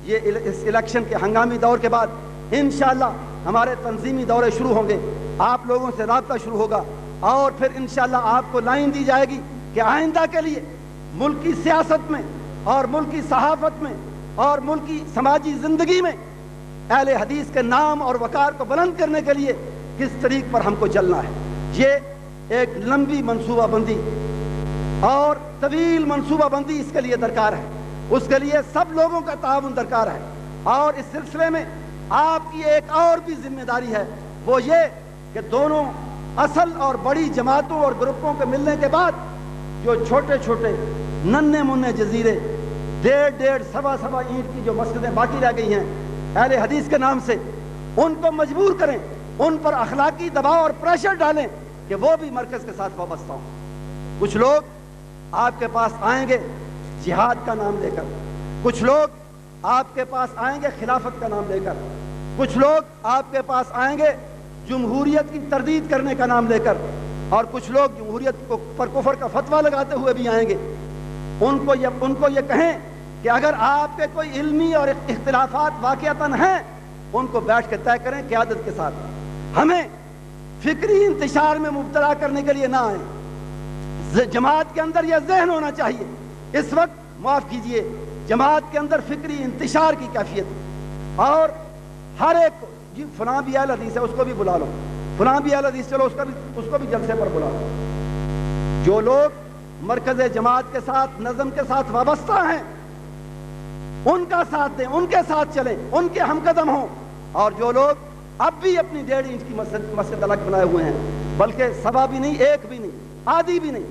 یہ اس الیکشن کے ہنگامی دور کے بعد انشاءاللہ ہمارے تنظیمی دورے شروع ہوں گے، آپ لوگوں سے رابطہ شروع ہوگا اور پھر انشاءاللہ آپ کو لائن دی جائے گی کہ آئندہ کے لیے ملکی سیاست میں اور ملکی صحافت میں اور ملکی سماجی زندگی میں اہل حدیث کے نام اور وقار کو بلند کرنے کے لیے کس طریق پر ہم کو چلنا ہے۔ یہ ایک لمبی منصوبہ بندی اور طویل منصوبہ بندی اس کے لیے درکار ہے، اس کے لیے سب لوگوں کا تعاون درکار ہے، اور اس سلسلے میں آپ کی ایک اور بھی ذمہ داری ہے، وہ یہ کہ دونوں اصل اور بڑی جماعتوں اور گروپوں کے ملنے کے بعد جو چھوٹے چھوٹے ننھے منھے جزیرے 1.5 سوا اینٹ کی جو مسجدیں باقی رہ گئی ہیں اہل حدیث کے نام سے، ان کو مجبور کریں، ان پر اخلاقی دباؤ اور پریشر ڈالیں کہ وہ بھی مرکز کے ساتھ وابستہ ہوں۔ کچھ لوگ آپ کے پاس آئیں گے جہاد کا نام لے کر، کچھ لوگ آپ کے پاس آئیں گے خلافت کا نام لے کر، کچھ لوگ آپ کے پاس آئیں گے جمہوریت کی تردید کرنے کا نام لے کر، اور کچھ لوگ جمہوریت پر کفر کا فتویٰ لگاتے ہوئے بھی آئیں گے۔ ان کو یہ کہیں کہ اگر آپ کے کوئی علمی اور اختلافات واقعتاً ہیں ان کو بیٹھ کے طے کریں قیادت کے ساتھ، ہمیں فکری انتشار میں مبتلا کرنے کے لیے نہ آئیں۔ جماعت کے اندر یہ ذہن ہونا چاہیے، اس وقت معاف کیجئے جماعت کے اندر فکری انتشار کی کیفیت، اور ہر ایک کو جی فلاں بھی اہل حدیث ہے اس کو بھی بلا لو، فلاں بھی اہل حدیث چلو اس کو بھی جلسے پر بلا لو۔ جو لوگ مرکز جماعت کے ساتھ نظم کے ساتھ وابستہ ہیں ان کا ساتھ دیں، ان کے ساتھ چلیں، ان کے ہم قدم ہوں، اور جو لوگ اب بھی اپنی 1.5 انچ کی مسجد الگ بنائے ہوئے ہیں، بلکہ سوا بھی نہیں، ایک بھی نہیں، آدھی بھی نہیں،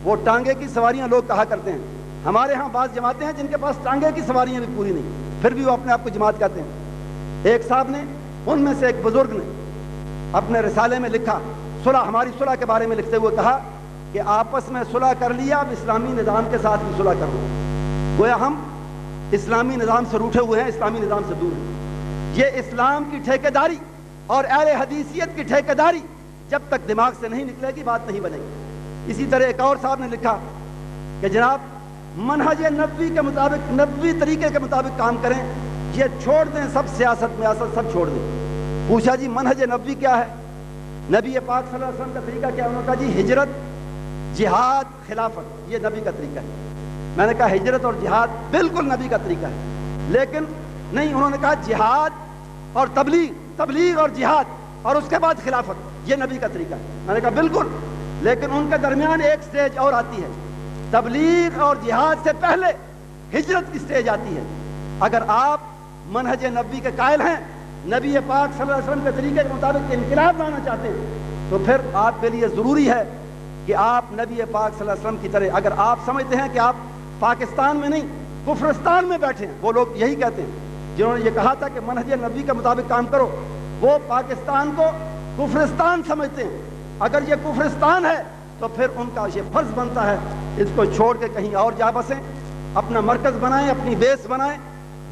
وہ ٹانگے کی سواریاں لوگ کہا کرتے ہیں۔ ہمارے ہاں بعض جماعتیں ہیں جن کے پاس ٹانگے کی سواریاں بھی پوری نہیں، پھر بھی وہ اپنے آپ کو جماعت کہتے ہیں۔ ایک صاحب نے، ان میں سے ایک بزرگ نے اپنے رسالے میں لکھا، صلح، ہماری صلح کے بارے میں لکھتے ہوئے کہا کہ آپس میں صلح کر لیا، اب اسلامی نظام کے ساتھ بھی صلح کر لو۔ گویا ہم اسلامی نظام سے روٹھے ہوئے ہیں، اسلامی نظام سے دور ہیں۔ یہ اسلام کی ٹھیکیداری اور اہل حدیثیت کی ٹھیکیداری جب تک دماغ سے نہیں نکلے گی بات نہیں بنے گی۔ اسی طرح ایک اور صاحب نے لکھا کہ جناب منہج نبوی کے مطابق، نبوی طریقے کے مطابق کام کریں، یہ چھوڑ دیں سب سیاست میاست سب چھوڑ دیں۔ پوچھا جی منہج نبوی کیا ہے؟ نبی پاک صلی اللہ علیہ وسلم کا طریقہ کیا ہے؟ انہوں نے کہا جی ہجرت، جہاد، خلافت، یہ نبی کا طریقہ ہے۔ میں نے کہا ہجرت اور جہاد بالکل نبی کا طریقہ ہے، لیکن نہیں، انہوں نے کہا جہاد اور تبلیغ اور جہاد اور اس کے بعد خلافت، یہ نبی کا طریقہ ہے۔ میں نے کہا بالکل، لیکن ان کے درمیان ایک سٹیج اور آتی ہے، تبلیغ اور جہاد سے پہلے ہجرت کی سٹیج آتی ہے۔ اگر آپ منہج نبوی کے قائل ہیں، نبی پاک صلی اللہ علیہ وسلم کے طریقے کے مطابق انقلاب لانا چاہتے ہیں، تو پھر آپ کے لیے ضروری ہے کہ آپ نبی پاک صلی اللہ علیہ وسلم کی طرح، اگر آپ سمجھتے ہیں کہ آپ پاکستان میں نہیں کفرستان میں بیٹھے ہیں، وہ لوگ یہی کہتے ہیں جنہوں نے یہ کہا تھا کہ منہج نبوی کے مطابق کام کرو، وہ پاکستان کو کفرستان سمجھتے ہیں۔ اگر یہ کفرستان ہے تو پھر ان کا یہ فرض بنتا ہے اس کو چھوڑ کے کہیں اور جا بسیں، اپنا مرکز بنائیں، اپنی بیس بنائیں،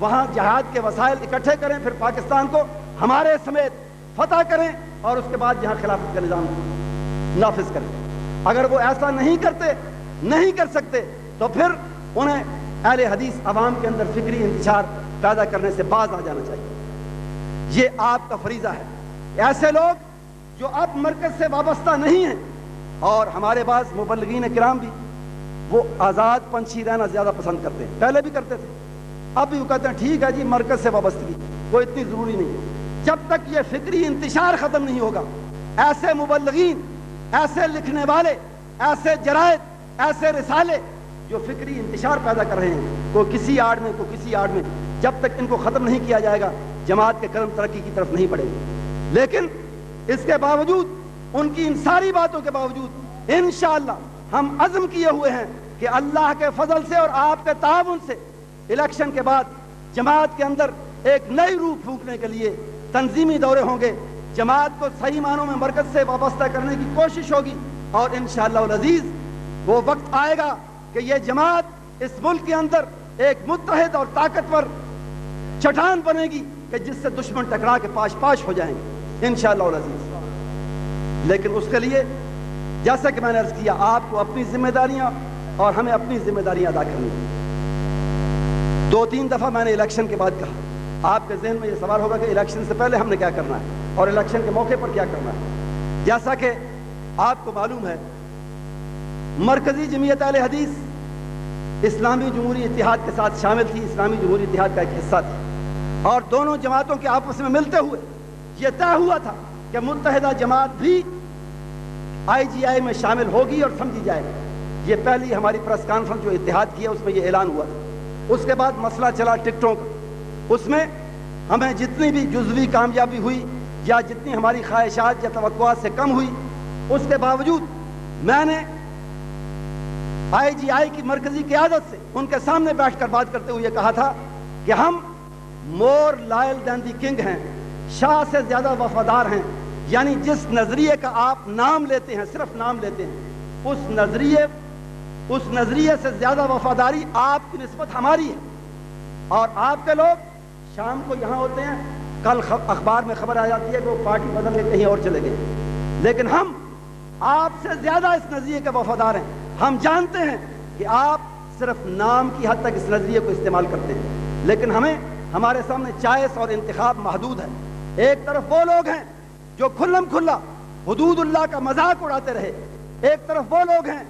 وہاں جہاد کے وسائل اکٹھے کریں، پھر پاکستان کو ہمارے سمیت فتح کریں اور اس کے بعد یہاں خلافت کا نظام نافذ کریں۔ اگر وہ ایسا نہیں کر سکتے تو پھر انہیں اہل حدیث عوام کے اندر فکری انتشار پیدا کرنے سے باز آ جانا چاہیے۔ یہ آپ کا فریضہ ہے۔ ایسے لوگ جو اب مرکز سے وابستہ نہیں ہیں، اور ہمارے بعض مبلغین کرام بھی وہ آزاد پنچھی رہنا زیادہ پسند کرتے ہیں. پہلے بھی کرتے تھے, اب بھی وہ کہتے ہیں ٹھیک ہے جی مرکز سے وابستگی کوئی اتنی ضروری نہیں. جب تک یہ فکری انتشار ختم نہیں ہوگا, ایسے مبلغین, ایسے لکھنے والے, ایسے جرائد, ایسے رسالے جو فکری انتشار پیدا کر رہے ہیں, کوئی کسی آڑ میں کوئی کسی آڑ میں, جب تک ان کو ختم نہیں کیا جائے گا جماعت کے قدم ترقی کی طرف نہیں بڑھے گی. لیکن اس کے باوجود, ان کی ان ساری باتوں کے باوجود انشاءاللہ ہم عزم کیے ہوئے ہیں کہ اللہ کے فضل سے اور آپ کے تعاون سے الیکشن کے بعد جماعت کے اندر ایک نئی روح پھونکنے کے لیے تنظیمی دورے ہوں گے. جماعت کو صحیح معنوں میں مرکز سے وابستہ کرنے کی کوشش ہوگی, اور انشاءاللہ العزیز وہ وقت آئے گا کہ یہ جماعت اس ملک کے اندر ایک متحد اور طاقتور چٹان بنے گی کہ جس سے دشمن ٹکرا کے پاش پاش ہو جائیں گے انشاءاللہ العزیز. لیکن اس کے لیے جیسا کہ میں نے عرض کیا, آپ کو اپنی ذمہ داریاں اور ہمیں اپنی ذمہ داریاں ادا کرنی ہیں. 2-3 دفعہ میں نے الیکشن کے بعد کہا, آپ کے ذہن میں یہ سوال ہوگا کہ الیکشن سے پہلے ہم نے کیا کرنا ہے اور الیکشن کے موقع پر کیا کرنا ہے. جیسا کہ آپ کو معلوم ہے, مرکزی جمعیت اہل حدیث اسلامی جمہوری اتحاد کے ساتھ شامل تھی, اسلامی جمہوری اتحاد کا ایک حصہ تھی, اور دونوں جماعتوں کے آپس میں ملتے ہوئے یہ طے ہوا تھا کہ متحدہ جماعت بھی IGI میں شامل ہوگی اور سمجھی جائے گی. یہ پہلی ہماری پریس کانفرنس جو اتحاد کی ہے اس میں یہ اعلان ہوا تھا. اس کے بعد مسئلہ چلا ٹکٹوں کا, اس میں ہمیں جتنی بھی جزوی کامیابی ہوئی یا جتنی ہماری خواہشات یا توقعات سے کم ہوئی, اس کے باوجود میں نے IGI کی مرکزی قیادت سے ان کے سامنے بیٹھ کر بات کرتے ہوئے یہ کہا تھا کہ ہم مور لائل دین دی کنگ ہیں, شاہ سے زیادہ وفادار ہیں. یعنی جس نظریے کا آپ نام لیتے ہیں, صرف نام لیتے ہیں, اس نظریے سے زیادہ وفاداری آپ کی نسبت ہماری ہے. اور آپ کے لوگ شام کو یہاں ہوتے ہیں, کل اخبار میں خبر آ جاتی ہے کہ وہ پارٹی بدل کے کہیں اور چلے گئے, لیکن ہم آپ سے زیادہ اس نظریے کے وفادار ہیں. ہم جانتے ہیں کہ آپ صرف نام کی حد تک اس نظریے کو استعمال کرتے ہیں, لیکن ہمارے سامنے چوائس اور انتخاب محدود ہے. ایک طرف وہ لوگ ہیں جو کھلم کھلا حدود اللہ کا مذاق اڑاتے رہے, ایک طرف وہ لوگ ہیں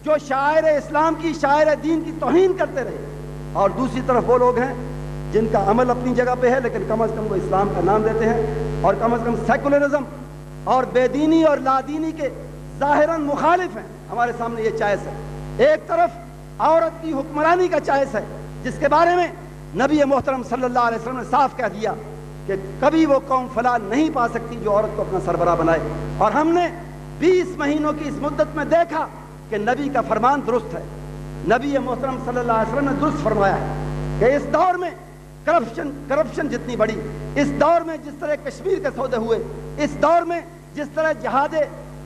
جو شاعر اسلام کی, شاعر دین کی توہین کرتے رہے, اور دوسری طرف وہ لوگ ہیں جن کا عمل اپنی جگہ پہ ہے لیکن کم از کم وہ اسلام کا نام لیتے ہیں اور کم از کم سیکولرزم اور بے دینی اور لادینی کے ظاہراً مخالف ہیں. ہمارے سامنے یہ چوائس ہے. ایک طرف عورت کی حکمرانی کا چوائس ہے جس کے بارے میں نبی محترم صلی اللہ علیہ وسلم نے صاف کہہ دیا کہ کبھی وہ قوم فلاح نہیں پا سکتی جو عورت کو اپنا سربراہ بنائے. اور ہم نے 20 مہینوں کی اس مدت میں دیکھا کہ نبی کا فرمان درست ہے. نبی محترم صلی اللہ علیہ وسلم نے درست فرمایا ہے کہ اس دور میں کرپشن جتنی بڑی, اس دور میں جس طرح کشمیر کے سودے ہوئے, اس دور میں جس طرح جہاد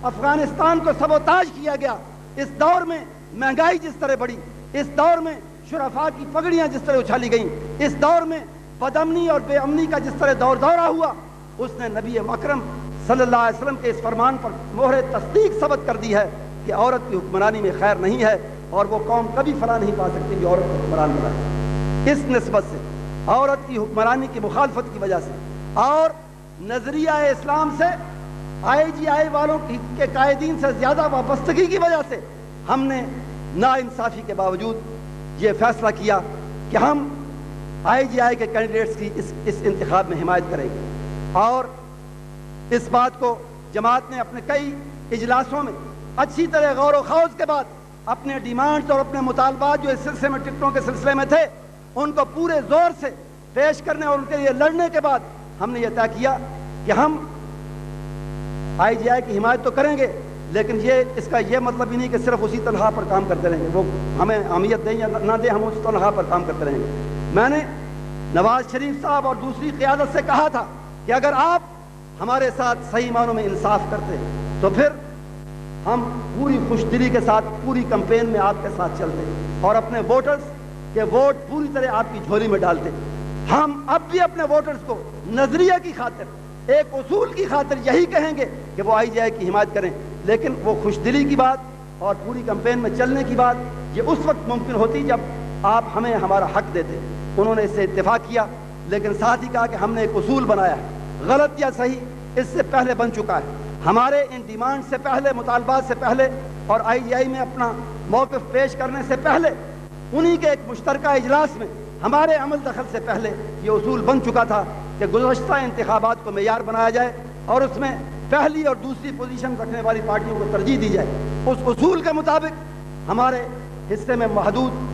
افغانستان کو سبوتاج کیا گیا, اس دور میں مہنگائی جس طرح بڑی, اس دور میں شرفاء کی پگڑیاں جس طرح اچھالی گئیں, اس دور میں بدامنی اور بے امنی کا جس طرح دورہ ہوا, اس نے نبی اکرم صلی اللہ علیہ وسلم کے اس فرمان پر مہر تصدیق ثبت کر دی ہے کہ عورت کی حکمرانی میں خیر نہیں ہے اور وہ قوم کبھی فلاح نہیں پا سکتی جو عورت کو حکمران بنائے. اس نسبت سے, عورت کی حکمرانی کی مخالفت کی وجہ سے اور نظریہ اسلام سے IGI والوں کے قائدین سے زیادہ وابستگی کی وجہ سے ہم نے ناانصافی کے باوجود یہ فیصلہ کیا کہ ہم IGI کے کینڈیڈیٹس کی اس انتخاب میں حمایت کریں گے. اور اس بات کو جماعت نے اپنے کئی اجلاسوں میں اچھی طرح غور و خوض کے بعد اپنے ڈیمانڈز اور اپنے مطالبات جو اس سلسلے میں ٹکٹوں کے سلسلے میں تھے ان کو پورے زور سے پیش کرنے اور ان کے لیے لڑنے کے بعد ہم نے یہ طے کیا کہ ہم IGI کی حمایت تو کریں گے, لیکن اس کا یہ مطلب ہی نہیں کہ صرف اسی تنخواہ پر کام کرتے رہیں گے. وہ ہمیں اہمیت دیں یا نہ دیں, ہم اس تنخواہ پر کام کرتے رہیں گے. میں نے نواز شریف صاحب اور دوسری قیادت سے کہا تھا کہ اگر آپ ہمارے ساتھ صحیح معنوں میں انصاف کرتے تو پھر ہم پوری خوش دلی کے ساتھ پوری کمپین میں آپ کے ساتھ چلتے اور اپنے ووٹرز کے ووٹ پوری طرح آپ کی جھولی میں ڈالتے. ہم اب بھی اپنے ووٹرز کو نظریہ کی خاطر, ایک اصول کی خاطر یہی کہیں گے کہ وہ IGI کی حمایت کریں, لیکن وہ خوش دلی کی بات اور پوری کمپین میں چلنے کی بات یہ اس وقت ممکن ہوتی جب آپ ہمیں ہمارا حق دیتے. انہوں نے اس سے اتفاق کیا, لیکن ساتھ ہی کہا کہ ہم نے ایک اصول بنایا ہے, غلط یا صحیح اس سے پہلے بن چکا ہے. ہمارے ان ڈیمانڈ سے پہلے, مطالبات سے پہلے اور IGI میں اپنا موقف پیش کرنے سے پہلے انہی کے ایک مشترکہ اجلاس میں ہمارے عمل دخل سے پہلے یہ اصول بن چکا تھا کہ گزشتہ انتخابات کو معیار بنایا جائے اور اس میں پہلی اور دوسری پوزیشن رکھنے والی پارٹیوں کو ترجیح دی جائے۔ اس اصول کے مطابق ہمارے حصے میں محدود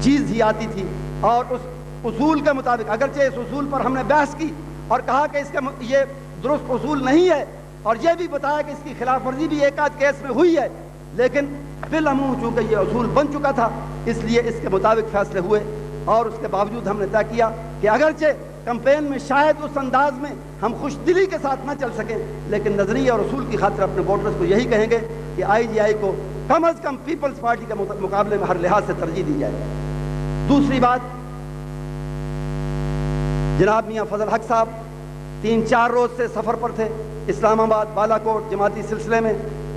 چیز ہی آتی تھی، اور اس اصول کے مطابق اگرچہ اس اصول پر ہم نے بحث کی اور کہا کہ اس کا یہ درست اصول نہیں ہے، اور یہ بھی بتایا کہ اس کی خلاف ورزی بھی ایک آدھ کیس میں ہوئی ہے، لیکن بالعموم چونکہ یہ اصول بن چکا تھا اس لیے اس کے مطابق فیصلے ہوئے، اور اس کے باوجود ہم نے طے کیا کہ اگرچہ کمپین میں شاید اس انداز میں ہم خوش دلی کے ساتھ نہ چل سکیں، لیکن نظریہ اور اصول کی خاطر اپنے ووٹرز کو یہی کہیں گے کہ IGI کو کم از کم پیپلز پارٹی کے مقابلے میں ہر لحاظ سے ترجیح دی جائے۔ دوسری بات، جناب میاں فضل حق صاحب 3-4 روز سے سفر پر تھے اسلام آباد بالا کوٹ جماعتی سلسلے میں،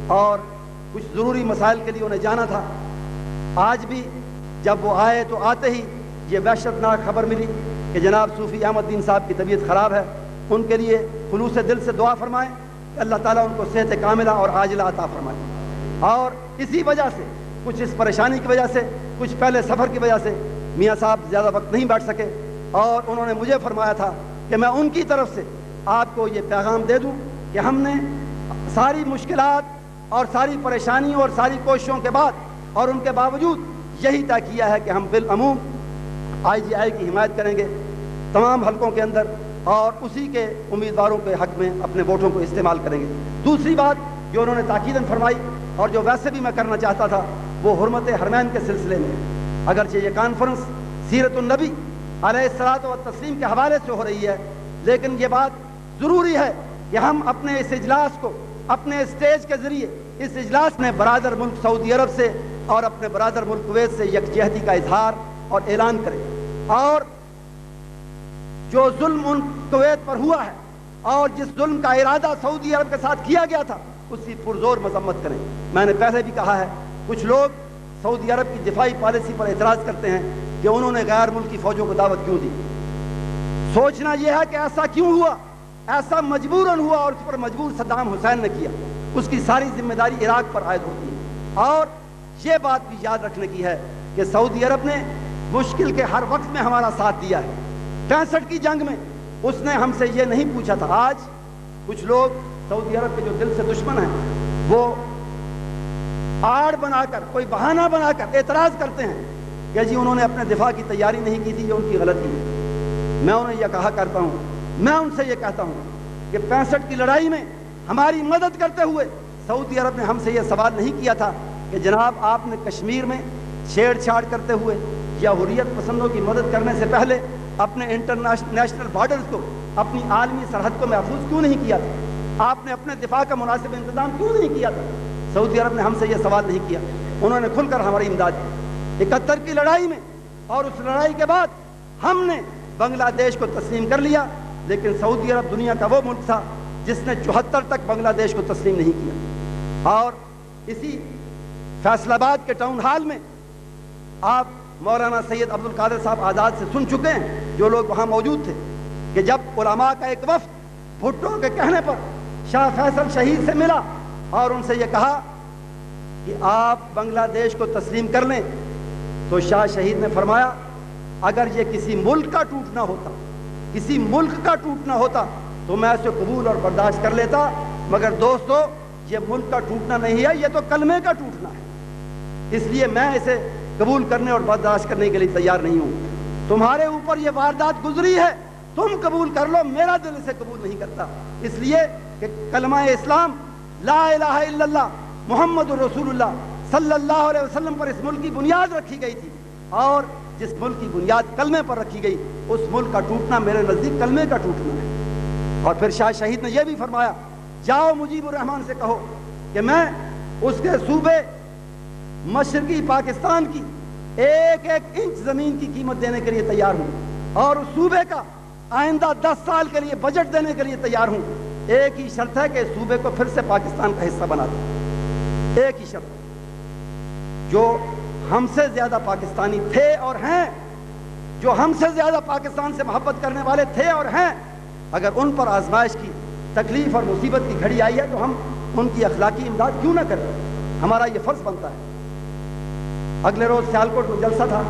اور کچھ ضروری مسائل کے لیے انہیں جانا تھا۔ آج بھی جب وہ آئے تو آتے ہی یہ وحشتناک خبر ملی کہ جناب صوفی احمد دین صاحب کی طبیعت خراب ہے۔ ان کے لیے خلوص دل سے دعا فرمائیں کہ اللہ تعالیٰ ان کو صحت کاملہ اور عاجلہ عطا فرمائے۔ اور اسی وجہ سے، کچھ اس پریشانی کی وجہ سے، کچھ پہلے سفر کی وجہ سے میاں صاحب زیادہ وقت نہیں بیٹھ سکے، اور انہوں نے مجھے فرمایا تھا کہ میں ان کی طرف سے آپ کو یہ پیغام دے دوں کہ ہم نے ساری مشکلات اور ساری پریشانیوں اور ساری کوششوں کے بعد اور ان کے باوجود یہی طے کیا ہے کہ ہم بالعموم IGI کی حمایت کریں گے تمام حلقوں کے اندر، اور اسی کے امیدواروں کے حق میں اپنے ووٹوں کو استعمال کریں گے۔ دوسری بات جو انہوں نے تاکیداً فرمائی اور جو ویسے بھی میں کرنا چاہتا تھا، وہ حرمت حرمین کے سلسلے میں، اگرچہ یہ کانفرنس سیرت النبی علیہ الصلاۃ والتسلیم کے حوالے سے ہو رہی ہے، لیکن یہ بات ضروری ہے کہ ہم اپنے اس اجلاس کو اپنے اسٹیج کے ذریعے اس اجلاس میں برادر ملک سعودی عرب سے اور اپنے برادر ملک کویت سے یکجہتی کا اظہار اور اعلان کریں، اور جو ظلم ان کویت پر ہوا ہے اور جس ظلم کا ارادہ سعودی عرب کے ساتھ کیا گیا تھا اس کی پرزور مذمت کریں۔ میں نے پہلے بھی کہا ہے، کچھ لوگ سعودی عرب کی دفاعی پالیسی پر اعتراض کرتے ہیں کہ انہوں نے غیر ملکی فوجوں کو دعوت کیوں دی۔ سوچنا یہ ہے کہ ایسا کیوں ہوا، ایسا مجبوراً ہوا، اور اس پر مجبور صدام حسین نے کیا، اس کی ساری ذمہ داری عراق پر عائد ہوتی ہے۔ اور یہ بات بھی یاد رکھنے کی ہے کہ سعودی عرب نے مشکل کے ہر وقت میں ہمارا ساتھ دیا ہے۔ 65 کی جنگ میں اس نے ہم سے یہ نہیں پوچھا تھا۔ آج کچھ لوگ سعودی عرب کے جو دل سے دشمن ہیں وہ آڑ بنا کر، کوئی بہانہ بنا کر اعتراض کرتے ہیں کہ جی انہوں نے اپنے دفاع کی تیاری نہیں کی تھی، یہ ان کی غلطی ہے۔ میں انہیں یہ کہا کرتا ہوں، میں ان سے یہ کہتا ہوں کہ 65 کی لڑائی میں ہماری مدد کرتے ہوئے سعودی عرب نے ہم سے یہ سوال نہیں کیا تھا کہ جناب آپ نے کشمیر میں چھیڑ چھاڑ کرتے ہوئے یا حریت پسندوں کی مدد کرنے سے پہلے اپنے انٹرنیشنل بارڈرز کو، اپنی عالمی سرحد کو محفوظ کیوں نہیں کیا تھا، آپ نے اپنے دفاع کا مناسب انتظام کیوں نہیں کیا تھا۔ سعودی عرب نے ہم سے یہ سوال نہیں کیا، انہوں نے کھل کر ہماری امداد کی۔ 71 کی لڑائی میں اور اس لڑائی کے بعد ہم نے بنگلہ دیش کو تسلیم کر لیا، لیکن سعودی عرب دنیا کا وہ ملک تھا جس نے 74 تک بنگلہ دیش کو تسلیم نہیں کیا۔ اور اسی فیصل آباد کے ٹاؤن ہال میں آپ مولانا سید عبد القادر صاحب آزاد سے سن چکے ہیں، جو لوگ وہاں موجود تھے، کہ جب علماء کا ایک وفد بھٹو کے کہنے پر شاہ فیصل شہید سے ملا اور ان سے یہ کہا کہ آپ بنگلہ دیش کو تسلیم کر لیں، تو شاہ شہید نے فرمایا اگر یہ کسی ملک کا ٹوٹنا ہوتا، کسی ملک کا ٹوٹنا ہوتا تو میں اسے قبول اور برداشت کر لیتا، مگر دوستو یہ ملک کا ٹوٹنا نہیں ہے، یہ تو کلمے کا ٹوٹنا ہے، اس لیے میں اسے قبول کرنے اور برداشت کرنے کے لیے تیار نہیں ہوں۔ تمہارے اوپر یہ واردات گزری ہے، تم قبول کر لو، میرا دل اسے قبول نہیں کرتا، اس لیے کہ کلمہ اسلام لا الہ الا اللہ محمد رسول اللہ صلی اللہ علیہ وسلم پر اس ملک کی بنیاد رکھی گئی تھی، اور جس ملک کی بنیاد کلمے پر رکھی گئی اس ملک کا ٹوٹنا میرے نزدیک کلمے کا ٹوٹنا ہے۔ اور پھر شاہ شہید نے یہ بھی فرمایا، جاؤ مجیب الرحمان سے کہو کہ میں اس کے صوبے مشرقی پاکستان کی ایک ایک انچ زمین کی قیمت دینے کے لیے تیار ہوں، اور اس صوبے کا آئندہ 10 سال کے لیے بجٹ دینے کے لیے تیار ہوں، ایک ہی شرط ہے کہ اس صوبے کو پھر سے پاکستان کا حصہ بنا دیں، ایک ہی شرط۔ جو ہم سے زیادہ پاکستانی تھے اور ہیں، جو ہم سے زیادہ پاکستان سے محبت کرنے والے تھے اور ہیں، اگر ان پر آزمائش کی تکلیف اور مصیبت کی گھڑی آئی ہے تو ہم ان کی اخلاقی امداد کیوں نہ کریں، ہمارا یہ فرض بنتا ہے۔ اگلے روز سیالکوٹ میں جلسہ تھا.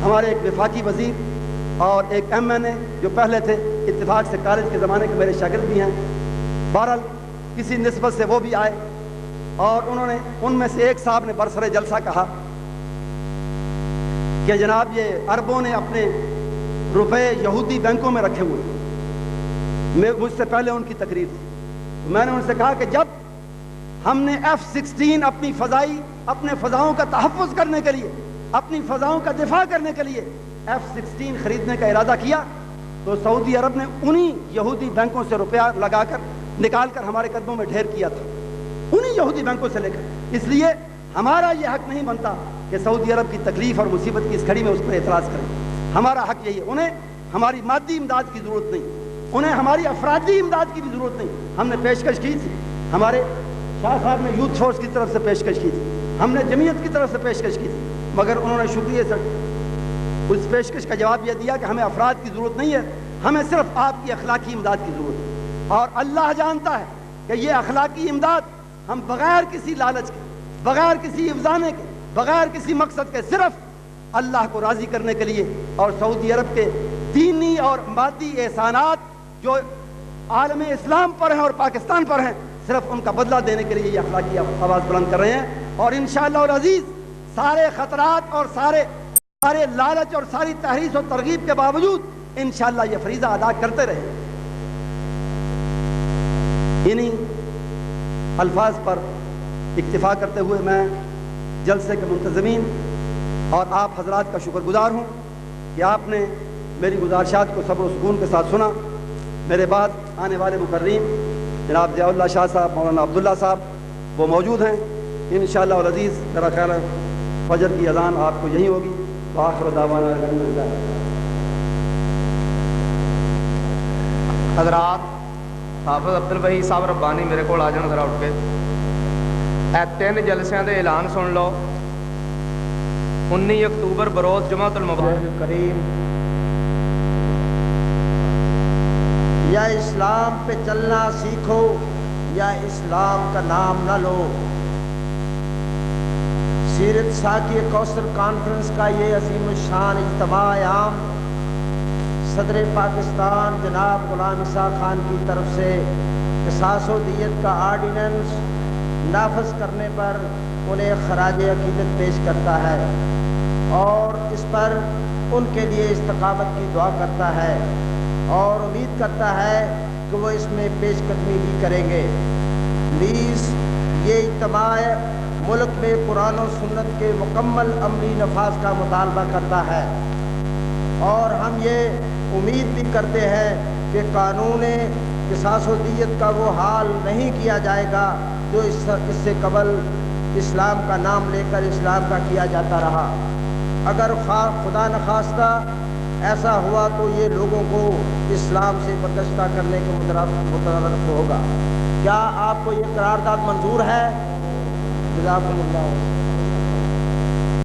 ہمارے ایک وفاقی وزیر اور ایک MNA جو پہلے تھے اتفاق سے کالج کے زمانے کے میرے شاگرد بھی ہیں, بہرحال کسی نسبت سے وہ بھی آئے, اور انہوں نے ان میں سے ایک صاحب نے برسر جلسہ کہا کہ جناب یہ اربوں نے اپنے روپے یہودی بینکوں میں رکھے ہوئے. مجھ سے پہلے ان کی تقریر تھی. میں نے ان سے کہا کہ جب ہم نے F-16 اپنے فضاؤں کا تحفظ کرنے کے لیے, اپنی فضاؤں کا دفاع کرنے کے لیے F-16 خریدنے کا ارادہ کیا تو سعودی عرب نے انہی یہودی بینکوں سے روپیہ نکال کر ہمارے قدموں میں ڈھیر کیا تھا, انہی یہودی بینکوں سے لے کر. اس لیے ہمارا یہ حق نہیں بنتا کہ سعودی عرب کی تکلیف اور مصیبت کی اس گھڑی میں اس پر اعتراض کریں. ہمارا حق یہی ہے. انہیں ہماری مادی امداد کی ضرورت نہیں, انہیں ہماری افرادی امداد کی بھی ضرورت نہیں. ہم نے پیشکش کی تھی, ہمارے شاہ صاحب نے یوتھ فورس کی طرف سے پیشکش کی تھی, ہم نے جمعیت کی طرف سے پیشکش کی تھی, مگر انہوں نے شکریہ سے اس پیشکش کا جواب یہ دیا کہ ہمیں افراد کی ضرورت نہیں ہے, ہمیں صرف آپ کی اخلاقی امداد کی ضرورت ہے. اور اللہ جانتا ہے کہ یہ اخلاقی امداد ہم بغیر کسی لالچ کے, بغیر کسی افزانے کے, بغیر کسی مقصد کے, صرف اللہ کو راضی کرنے کے لیے اور سعودی عرب کے دینی اور مادی احسانات جو عالم اسلام پر ہیں اور پاکستان پر ہیں, صرف ان کا بدلہ دینے کے لیے یہ اخلاقی آواز بلند کر رہے ہیں. اور انشاءاللہ العزیز سارے خطرات اور سارے لالچ اور ساری تحریص و ترغیب کے باوجود انشاءاللہ یہ فریضہ ادا کرتے رہے. انہی الفاظ پر اکتفا کرتے ہوئے میں جلسے کے منتظمین اور آپ حضرات کا شکر گزار ہوں کہ آپ نے میری گزارشات کو صبر و سکون کے ساتھ سنا. میرے بعد آنے والے مقررین جناب ضیاء اللہ شاہ صاحب, مولانا عبداللہ صاحب وہ موجود ہیں. انشاءاللہ العزیز میرا خیال ہے فجر کی اذان آپ کو یہی ہوگی. وآخر دعوانا الحمدللہ. حضرات حافظ عبد الوہی صاحب ربانی میرے کو آ جان ذرا اٹھ کے. اے 3 جلسیاں دے اعلان سن لو. 19 اکتوبر بروز جمعۃ المبارک کریم. یا اسلام پہ چلنا سیکھو یا اسلام کا نام نہ لو. سیرت ساقی کوثر کانفرنس کا یہ عظیم الشان اجتماع عام صدر پاکستان جناب غلام اسحاق خان کی طرف سے قصاص و دیت کا آرڈیننس نافذ کرنے پر انہیں خراج عقیدت پیش کرتا ہے اور اس پر ان کے لیے استقامت کی دعا کرتا ہے اور امید کرتا ہے کہ وہ اس میں پیش قدمی بھی کریں گے. پلیز یہ اجتماع ملک میں قرآن و سنت کے مکمل عملی نفاذ کا مطالبہ کرتا ہے اور ہم یہ امید بھی کرتے ہیں کہ قانون قصاص و دیت کا وہ حال نہیں کیا جائے گا جو اس سے قبل اسلام کا نام لے کر اسلام کا کیا جاتا رہا. اگر خدا نخواستہ ایسا ہوا تو یہ لوگوں کو اسلام سے برگشتہ کرنے کے مترادف ہوگا. کیا آپ کو یہ قرارداد منظور ہے؟ جزاکم اللہ.